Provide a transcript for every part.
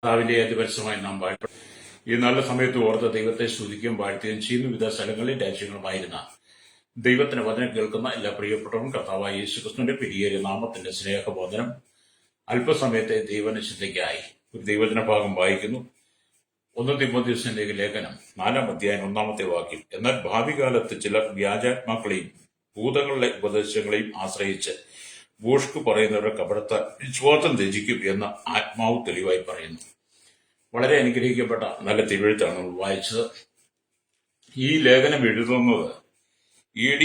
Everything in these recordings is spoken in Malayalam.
കർത്താവിന്റെ അതിപരസമായി നാം വാഴ്ത്തപ്പെടും. ഈ നല്ല സമയത്ത് ഓർത്ത് ദൈവത്തെ സ്തുതിക്കുകയും വാഴ്ത്തുകയും ചെയ്യുന്ന വിവിധ സ്ഥലങ്ങളിൽ രാജ്യങ്ങളുമായിരുന്ന ദൈവത്തിന്റെ വചനം കേൾക്കുന്ന എല്ലാ പ്രിയപ്പെട്ടവരും കർത്താവായ യേശുക്രിസ്തുവിന്റെ പെരിയേറിയ നാമത്തിന്റെ സ്നേഹബോധനം അല്പസമയത്തെ ദൈവനിശ്ചിതയ്ക്കായി ഒരു ദൈവജന ഭാഗം വായിക്കുന്നു. 1 തീമോഥെയോസിന്റെ ലേഖനം 4-ാം അധ്യായം 1-ാമത്തെ വാക്യം. എന്നാൽ ഭാവി കാലത്ത് ചിലർ വ്യാജാത്മാക്കളെയും ഭൂതങ്ങളുടെ ഉപദേശങ്ങളെയും ആശ്രയിച്ച് ഭോഷ്ക് പറയുന്നവരുടെ കപടത്താൽ വിശ്വാസം ത്യജിക്കും എന്ന് ആത്മാവ് തെളിവായി പറയുന്നു. വളരെ അനുഗ്രഹിക്കപ്പെട്ട നല്ല തിരുവെഴുത്താണ് നമ്മൾ വായിച്ചത്. ഈ ലേഖനം എഴുതുന്നത് AD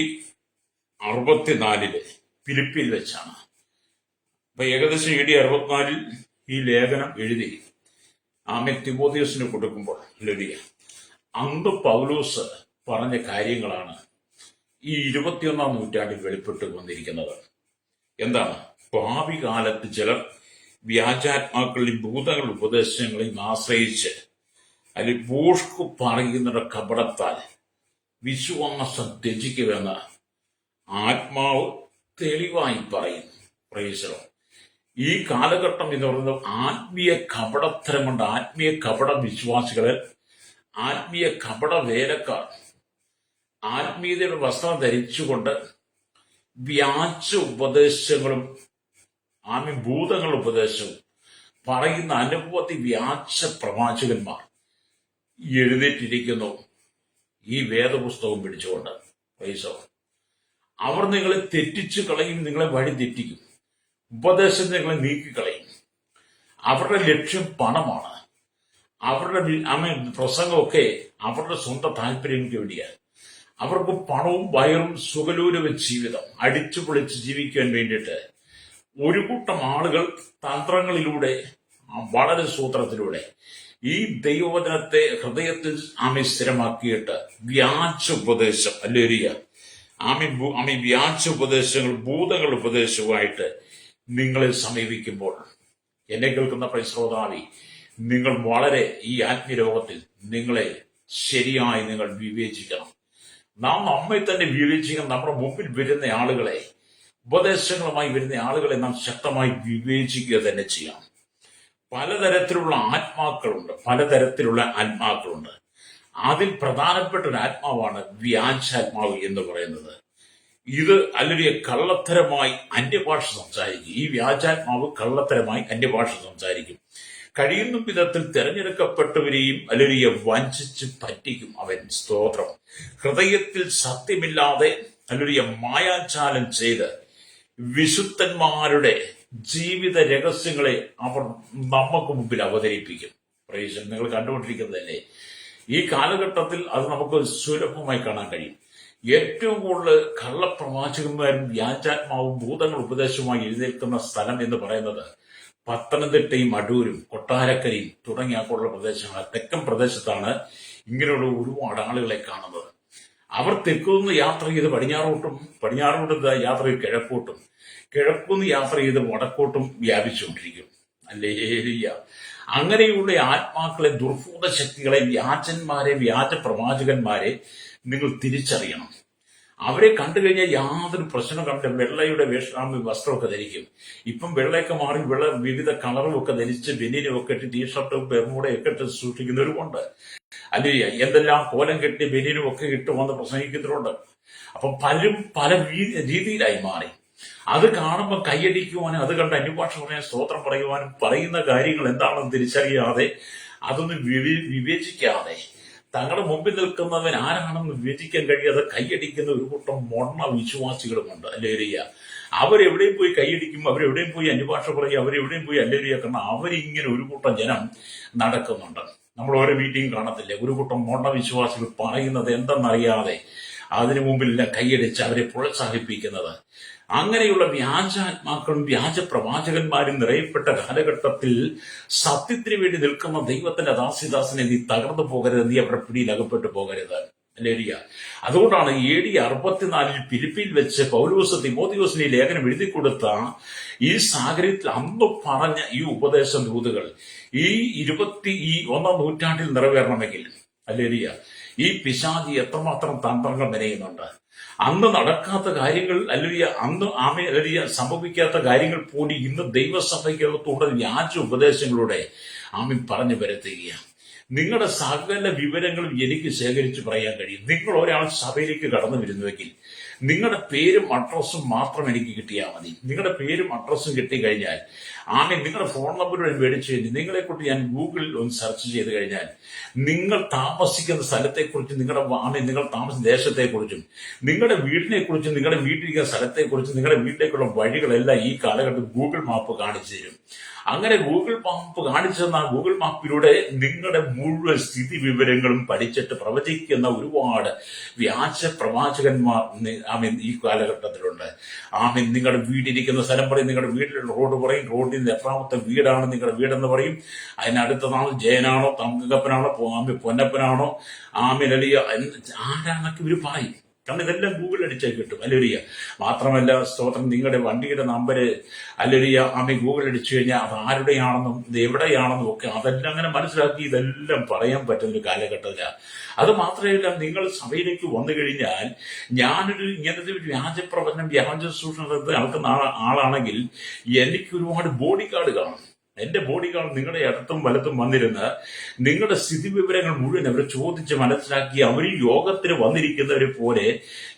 64 ഫിലിപ്പിയിൽ വെച്ചാണ്. അപ്പൊ ഏകദേശം AD 64 ഈ ലേഖനം എഴുതി തിമോഥെയോസിന് കൊടുക്കുമ്പോൾ അന്ന് പൗലോസ് പറഞ്ഞ കാര്യങ്ങളാണ് ഈ 21-ാം നൂറ്റാണ്ടിൽ വെളിപ്പെട്ടു വന്നിരിക്കുന്നത്. എന്താണ്? ഭാവി കാലത്ത് ചിലർ വ്യാജാത്മാക്കളെയും ഭൂതങ്ങളുടെ ഉപദേശങ്ങളെയും ആശ്രയിച്ച് അല്ലെങ്കിൽ ഭോഷ്ക് പറയുന്നവരുടെ കപടത്താൽ വിശ്വാസം ത്യജിക്കുമെന്ന് ആത്മാവ് തെളിവായി പറയുന്നു. പ്രൈസലോ. ഈ കാലഘട്ടം എന്ന് പറയുന്നത് ആത്മീയ കപടത്തരം കൊണ്ട് ആത്മീയ കപട വിശ്വാസികളെ, ആത്മീയ കപട വേലക്കാർ ആത്മീയതയുടെ വസ്ത്രം ധരിച്ചുകൊണ്ട് വ്യാജ ഉപദേശങ്ങളും ഭൂതങ്ങളുടെ ഉപദേശവും പറയുന്ന അനവധി വ്യാജ പ്രവാചകന്മാർ എഴുന്നേറ്റിരിക്കുന്നു ഈ വേദപുസ്തകം പിടിച്ചുകൊണ്ട്. പൈസ അവർ നിങ്ങളെ തെറ്റിച്ചു കളയും, നിങ്ങളെ വഴി തെറ്റിക്കും, ഉപദേശം നിങ്ങളെ നീക്കിക്കളയും. അവരുടെ ലക്ഷ്യം പണമാണ്. അവരുടെ പ്രസംഗമൊക്കെ അവരുടെ സ്വന്തം താല്പര്യങ്ങൾക്ക് വേണ്ടിയാണ്. അവർക്ക് പണവും വയറും സുഖലോലുവ ജീവിതം അടിച്ചു പൊളിച്ച് ജീവിക്കാൻ വേണ്ടിയിട്ട് ഒരു കൂട്ടം ആളുകൾ തന്ത്രങ്ങളിലൂടെ, വളരെ സൂത്രത്തിലൂടെ ഈ ദൈവവചനത്തെ ഹൃദയത്തിൽ സ്ഥിരമാക്കിയിട്ട് വ്യാജ ഉപദേശം വ്യാജ ഉപദേശങ്ങൾ ഭൂതങ്ങളുടെ ഉപദേശവുമായിട്ട് നിങ്ങളെ സമീപിക്കുമ്പോൾ എന്നെ കേൾക്കുന്ന പരിശ്രോതാവി, നിങ്ങൾ വളരെ ഈ ആത്മീയരോഗത്തിൽ നിങ്ങളെ ശരിയായി നിങ്ങൾ വിവേചിക്കണം. നാം നമ്മെ തന്നെ വിവേചിക്കണം. നമ്മുടെ മുമ്പിൽ വരുന്ന ആളുകളെ, ഉപദേശങ്ങളുമായി വരുന്ന ആളുകളെ നാം ശക്തമായി വിവേചിക്കുക തന്നെ ചെയ്യാം. പലതരത്തിലുള്ള ആത്മാക്കളുണ്ട്. അതിൽ പ്രധാനപ്പെട്ട ഒരു ആത്മാവാണ് വ്യാജാത്മാവ് എന്ന് പറയുന്നത്. ഇത് അല്ലെങ്കിൽ കള്ളത്തരമായി അന്യഭാഷ സംസാരിക്കും. ഈ വ്യാജാത്മാവ് കള്ളത്തരമായി അന്യഭാഷ സംസാരിക്കും. കഴിയുന്ന വിധത്തിൽ തിരഞ്ഞെടുക്കപ്പെട്ടവരെയും അല്ലെങ്കിൽ വഞ്ചിച്ച് പറ്റിക്കും അവൻ. സ്തോത്രം. ഹൃദയത്തിൽ സത്യമില്ലാതെ അല്ലെങ്കിൽ മായാജാലം ചെയ്ത് വിശുദ്ധന്മാരുടെ ജീവിത രഹസ്യങ്ങളെ അവർ നമുക്ക് മുമ്പിൽ അവതരിപ്പിക്കും. പ്രൈസ്. നിങ്ങൾ കണ്ടുകൊണ്ടിരിക്കുന്നതല്ലേ ഈ കാലഘട്ടത്തിൽ അത് നമുക്ക് സുലഭമായി കാണാൻ കഴിയും. ഏറ്റവും കൂടുതൽ കള്ളപ്രവാചകന്മാരും വ്യാജാത്മാവും ഭൂതങ്ങൾ ഉപദേശവുമായി എഴുന്നേൽക്കുന്ന സ്ഥലം എന്ന് പറയുന്നത് പത്തനംതിട്ടയും അടൂരും കൊട്ടാരക്കരയും തുടങ്ങിയ ഉള്ള പ്രദേശങ്ങൾ, തെക്കൻ പ്രദേശത്താണ് ഇങ്ങനെയുള്ള ഒരുപാട് ആളുകളെ കാണുന്നത്. അവർ തെക്കുനിന്ന് യാത്ര ചെയ്ത് പടിഞ്ഞാറോട്ട് യാത്ര ചെയ്ത് കിഴക്കുനിന്ന് യാത്ര ചെയ്ത് വടക്കോട്ടും വ്യാപിച്ചുകൊണ്ടിരിക്കും. ഹല്ലേലൂയ. അങ്ങനെയുള്ള ആത്മാക്കളെ, ദുർഭൂത ശക്തികളെ, വ്യാജ പ്രവാചകന്മാരെ നിങ്ങൾ തിരിച്ചറിയണം. അവരെ കണ്ടു കഴിഞ്ഞാൽ യാതൊരു പ്രശ്നം കണ്ടില്ല. വെള്ളയുടെ വസ്ത്രമൊക്കെ ധരിക്കും. ഇപ്പം വെള്ളയൊക്കെ മാറി വിവിധ കളറും ഒക്കെ ധരിച്ച് ബനിയനും ഒക്കെ ഇട്ട് ടീഷർട്ടും ബെർമൂടയൊക്കെ ഇട്ട് സൂക്ഷിക്കുന്നവരുമുണ്ട്. അല്ലെങ്കിൽ എന്തെല്ലാം കോലം കെട്ടി ബനിയനും ഒക്കെ ഇട്ട് വന്ന് പ്രസംഗിക്കുന്നവരുണ്ട്. അപ്പം പലരും പല രീതിയിലായി മാറി. അത് കാണുമ്പോൾ കൈയടിക്കുവാനും അത് കണ്ട് അന്യഭാഷ പറയാൻ സ്തോത്രം പറയുവാനും പറയുന്ന കാര്യങ്ങൾ എന്താണെന്ന് തിരിച്ചറിയാതെ അതൊന്നും വിവേചിക്കാതെ തങ്ങളുടെ മുമ്പിൽ നിൽക്കുന്നവൻ ആരാണെന്ന് വിവേചിക്കാൻ കഴിയാതെ കൈയടിക്കുന്ന ഒരു കൂട്ടം മൊണ്ണ വിശ്വാസികളുമുണ്ട്. അല്ലേരിയ. അവരെവിടെയും പോയി കൈയടിക്കും, അവരെവിടെയും പോയി അന്യഭാഷ പറയും, അവരെവിടെയും പോയി അല്ലേരിയ. കാരണം അവരിങ്ങനെ ഒരു കൂട്ടം ജനം നടക്കുന്നുണ്ട്. നമ്മൾ ഓരോ മീറ്റിംഗ് കാണത്തില്ലേ, ഒരു കൂട്ടം മൊണ്ണ വിശ്വാസികൾ പറയുന്നത് എന്തെന്നറിയാതെ അതിനു മുമ്പിൽ കൈയടിച്ച് അവരെ പ്രോത്സാഹിപ്പിക്കുന്നത്. അങ്ങനെയുള്ള വ്യാജാത്മാക്കളും വ്യാജ പ്രവാചകന്മാരും നിറയപ്പെട്ട കാലഘട്ടത്തിൽ സത്യത്തിന് വേണ്ടി നിൽക്കുന്ന ദൈവത്തിന്റെ ദാസിദാസനെ നീ തകർന്നു പോകരുത്, നീ അവരുടെ പിടിയിൽ അകപ്പെട്ടു പോകരുത്. അല്ലേരിയ. അതുകൊണ്ടാണ് AD 64 ഫിലിപ്പിയിൽ വെച്ച് പൗലോസ് തിമോഥെയോസിന് ലേഖനം എഴുതി കൊടുത്ത ഈ സാഹചര്യത്തിൽ അന്ന് പറഞ്ഞ ഈ ഉപദേശ ദൂതുകൾ ഈ 21-ാം നൂറ്റാണ്ടിൽ നിറവേറണമെങ്കിൽ, അല്ലേരിയ, ഈ പിശാചി എത്രമാത്രം തന്ത്രങ്ങൾ മെനയുന്നുണ്ട്. അന്ന് നടക്കാത്ത കാര്യങ്ങൾ അല്ലെങ്കിൽ സംഭവിക്കാത്ത കാര്യങ്ങൾ പോലും ഇന്ന് ദൈവസഭയ്ക്കകത്തൂടെ വ്യാജ ഉപദേശങ്ങളുടെ ആമീൻ പറഞ്ഞു വരുത്തുകയാണ്. നിങ്ങളുടെ സകല വിവരങ്ങളും എനിക്ക് ശേഖരിച്ച് പറയാൻ കഴിയും. നിങ്ങൾ ഒരാൾ സഭയിലേക്ക് കടന്നു വരുന്നുവെങ്കിൽ നിങ്ങളുടെ പേരും അഡ്രസ്സും മാത്രം എനിക്ക് കിട്ടിയാൽ മതി. നിങ്ങളുടെ പേരും അഡ്രസ്സും കിട്ടിക്കഴിഞ്ഞാൽ നിങ്ങളുടെ ഫോൺ നമ്പർ മേടിച്ചു കഴിഞ്ഞാൽ നിങ്ങളെക്കുറിച്ച് ഞാൻ ഗൂഗിളിൽ ഒന്ന് സെർച്ച് ചെയ്ത് കഴിഞ്ഞാൽ നിങ്ങൾ താമസിക്കുന്ന സ്ഥലത്തെക്കുറിച്ചും നിങ്ങൾ താമസിക്കുന്ന ദേശത്തെക്കുറിച്ചും നിങ്ങളുടെ വീടിനെക്കുറിച്ചും നിങ്ങളുടെ വീട്ടിലിരിക്കുന്ന സ്ഥലത്തെക്കുറിച്ചും നിങ്ങളുടെ വീട്ടിലേക്കുള്ള വഴികളെല്ലാം ഈ കാലഘട്ടത്തിൽ ഗൂഗിൾ മാപ്പ് കാണിച്ചു തരും. അങ്ങനെ ഗൂഗിൾ മാപ്പ് കാണിച്ചു തന്ന ഗൂഗിൾ മാപ്പിലൂടെ നിങ്ങളുടെ മുഴുവൻ സ്ഥിതി വിവരങ്ങളും പഠിച്ചിട്ട് പ്രവചിക്കുന്ന ഒരുപാട് വ്യാജ പ്രവാചകന്മാർ ഈ കാലഘട്ടത്തിലുണ്ട്. നിങ്ങളുടെ വീടിരിക്കുന്ന സ്ഥലം പറയും, നിങ്ങളുടെ വീട്ടിലുള്ള റോഡ് പറയും, റോഡിന്റെ എത്രാമത്തെ വീടാണ് നിങ്ങളുടെ വീടെന്ന് പറയും, അതിനടുത്ത നാൾ ജയനാണോ തങ്കപ്പനാണോ പൊന്നപ്പനാണോ അല്ലെങ്കിൽ ആരാന്നൊക്കെ ഇവർ പറയും. കാരണം ഇതെല്ലാം ഗൂഗിൾ അടിച്ചാൽ കിട്ടും. അല്ലേരിയ മാത്രമല്ല, സ്തോത്രം, നിങ്ങളുടെ വണ്ടിയുടെ നമ്പര് അല്ലേരിയ ഗൂഗിൾ അടിച്ചു കഴിഞ്ഞാൽ അത് ആരുടെയാണെന്നും ഇത് എവിടെയാണെന്നും ഒക്കെ അതെല്ലാം അങ്ങനെ മനസ്സിലാക്കി ഇതെല്ലാം പറയാൻ പറ്റുന്ന ഒരു കാലഘട്ടത്തിലാണ്. അത് മാത്രമല്ല, നിങ്ങൾ സഭയിലേക്ക് വന്നു കഴിഞ്ഞാൽ ഞാനൊരു ഇങ്ങനത്തെ ഒരു വ്യാജപ്രവചനം വ്യാജ സൂക്ഷണ നടക്കുന്ന ആളാണെങ്കിൽ എനിക്ക് ഒരുപാട് ബോഡി ഗാർഡ് കാണും. എന്റെ ബോഡി ഗാർഡ് നിങ്ങളുടെ അടുത്തും വലത്തും വന്നിരുന്ന് നിങ്ങളുടെ സ്ഥിതി വിവരങ്ങൾ മുഴുവൻ അവർ ചോദിച്ച് മനസ്സിലാക്കി അവർ യോഗത്തിന് വന്നിരിക്കുന്നവരെ പോലെ,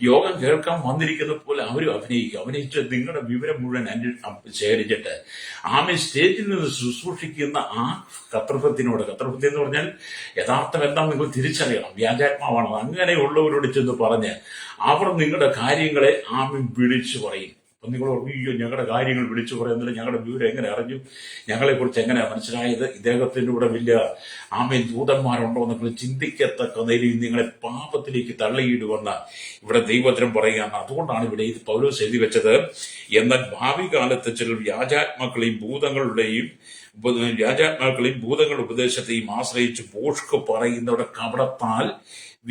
യോഗം കേൾക്കാൻ വന്നിരിക്കുന്ന പോലെ അവർ അഭിനയിച്ച് നിങ്ങളുടെ വിവരം മുഴുവൻ ശേഖരിച്ചിട്ട് സ്റ്റേജിൽ നിന്ന് ശുശ്രൂഷിക്കുന്ന ആ കർത്തൃത്വം എന്ന് പറഞ്ഞാൽ യഥാർത്ഥം എന്താണെന്ന് നിങ്ങൾ തിരിച്ചറിയണം. വ്യാജാത്മാവാണ്. അങ്ങനെയുള്ളവരോട് ചെന്ന് പറഞ്ഞ് അവർ നിങ്ങളുടെ കാര്യങ്ങളെ വിളിച്ചു പറയും. അപ്പം നിങ്ങൾ ഓർമ്മിക്കോ, ഞങ്ങളുടെ കാര്യങ്ങൾ വിളിച്ചു പറയുന്നില്ല, ഞങ്ങളുടെ വിവരം എങ്ങനെ അറിഞ്ഞു, ഞങ്ങളെക്കുറിച്ച് എങ്ങനെയാണ് മനസ്സിലായത്, ഇദ്ദേഹത്തിൻ്റെ കൂടെ വലിയ ദൂതന്മാരുണ്ടോ എന്നൊക്കെ ചിന്തിക്കത്തക്ക നിലയിൽ നിങ്ങളെ പാപത്തിലേക്ക് തള്ളിയിടുവെന്ന ഇവിടെ ദൈവവചനം പറയുകയാണ്. അതുകൊണ്ടാണ് ഇവിടെ ഇത് പൗലോസ് എഴുതി വെച്ചത്. എന്നാൽ ഭാവി കാലത്ത് ചില വ്യാജാത്മാക്കളെയും ഭൂതങ്ങളുടെ ഉപദേശത്തെയും ആശ്രയിച്ച് പോഷ്ക്ക് പറയുന്നവരുടെ കപടത്താൽ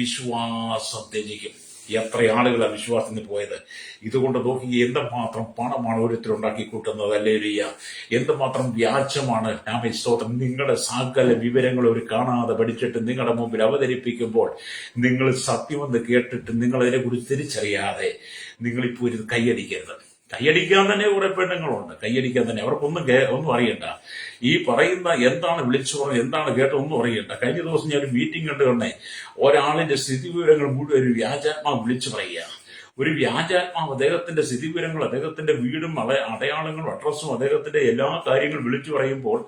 വിശ്വാസം ത്യജിക്കും. എത്ര ആളുകളാണ് വിശ്വാസത്തിന് പോയത്. ഇതുകൊണ്ട് നോക്കി എന്തുമാത്രം പണമാണ് ഓരോരുത്തരുണ്ടാക്കി കൂട്ടുന്നത്. അല്ലേലൂയ, എന്തുമാത്രം വ്യാജമാണ്. സ്തോത്രം, നിങ്ങളുടെ സകല വിവരങ്ങൾ ഒരു കാണാതെ പഠിച്ചിട്ട് നിങ്ങളുടെ മുമ്പിൽ അവതരിപ്പിക്കുമ്പോൾ നിങ്ങൾ സത്യമെന്ന് കേട്ടിട്ട് നിങ്ങൾ അതിനെക്കുറിച്ച് തിരിച്ചറിയാതെ നിങ്ങളിപ്പോൾ ഇത് കൈയടിക്കരുത്. കൈയടിക്കാൻ തന്നെ കുറെ പെണ്ണുങ്ങളുണ്ട്. കൈയടിക്കാൻ തന്നെ അവർക്കൊന്നും അറിയണ്ട. ഈ പറയുന്ന എന്താണ് വിളിച്ചു പറഞ്ഞത്, എന്താണ് കേട്ടത് ഒന്നും അറിയണ്ട. കഴിഞ്ഞ ദിവസം ഞാൻ ഒരു മീറ്റിംഗ് കണ്ടു ഒരാളിന്റെ സ്ഥിതി വിവരങ്ങൾ മുഴുവൻ ഒരു വ്യാജാത്മാവ് വിളിച്ചു പറയുക. ഒരു വ്യാജാത്മാവ് അദ്ദേഹത്തിന്റെ സ്ഥിതി വിവരങ്ങൾ, അദ്ദേഹത്തിന്റെ വീടും അടയാളങ്ങളും അഡ്രസ്സും അദ്ദേഹത്തിന്റെ എല്ലാ കാര്യങ്ങളും വിളിച്ചു പറയുമ്പോൾ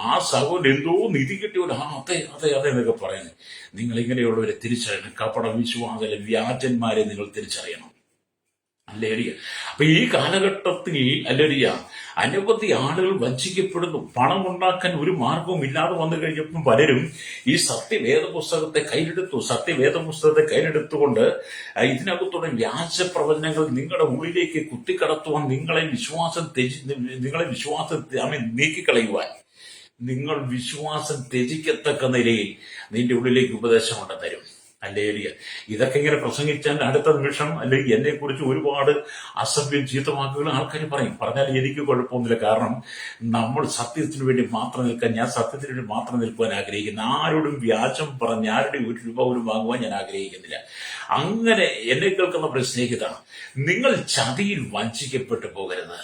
ആ സഹോദരൻ എന്തോ നിധി കിട്ടിയോ അതെ അതെ അതെ എന്നൊക്കെ പറയുന്നത്. നിങ്ങൾ ഇങ്ങനെയുള്ളവരെ തിരിച്ചറിയണം. കപട വിശ്വാസ വ്യാജന്മാരെ നിങ്ങൾ തിരിച്ചറിയണം. അല്ലേരിയ. അപ്പൊ ഈ കാലഘട്ടത്തിൽ അല്ലേരിയ അനവധി ആളുകൾ വഞ്ചിക്കപ്പെടുന്നു. പണം ഉണ്ടാക്കാൻ ഒരു മാർഗവും ഇല്ലാതെ വന്നു കഴിഞ്ഞപ്പോൾ പലരും ഈ സത്യവേദ പുസ്തകത്തെ കയ്യിലെടുത്തുകൊണ്ട് ഇതിനകത്തൂടെ വ്യാജ പ്രവചനങ്ങൾ നിങ്ങളുടെ ഉള്ളിലേക്ക് കുത്തിക്കടത്തുവാൻ, നിങ്ങളെ വിശ്വാസം നീക്കിക്കളയുവാൻ, നിങ്ങൾ വിശ്വാസം ത്യജിക്കത്തക്ക നിലയിൽ നിന്റെ ഉള്ളിലേക്ക് ഉപദേശം കൊണ്ട് തരും. അല്ലേലിയ. ഇതൊക്കെ ഇങ്ങനെ പ്രസംഗിച്ചാൽ അടുത്ത നിമിഷം അല്ലെങ്കിൽ എന്നെ കുറിച്ച് ഒരുപാട് അസഭ്യം ചീത്തവാക്കുകൾ ആൾക്കാർ പറഞ്ഞാൽ എനിക്ക് കുഴപ്പമൊന്നുമില്ല. കാരണം നമ്മൾ സത്യത്തിന് വേണ്ടി മാത്രം നിൽക്കാൻ, ഞാൻ സത്യത്തിന് വേണ്ടി മാത്രം നിൽക്കുവാൻ ആഗ്രഹിക്കുന്നു. ആരോടും വ്യാജം പറഞ്ഞ് ആരുടെ ഒരു രൂപ പോലും വാങ്ങുവാൻ ഞാൻ ആഗ്രഹിക്കുന്നില്ല. അങ്ങനെ എന്നെ കേൾക്കുന്ന സ്നേഹിത, നിങ്ങൾ ചതിയിൽ വഞ്ചിക്കപ്പെട്ടു പോകരുത്.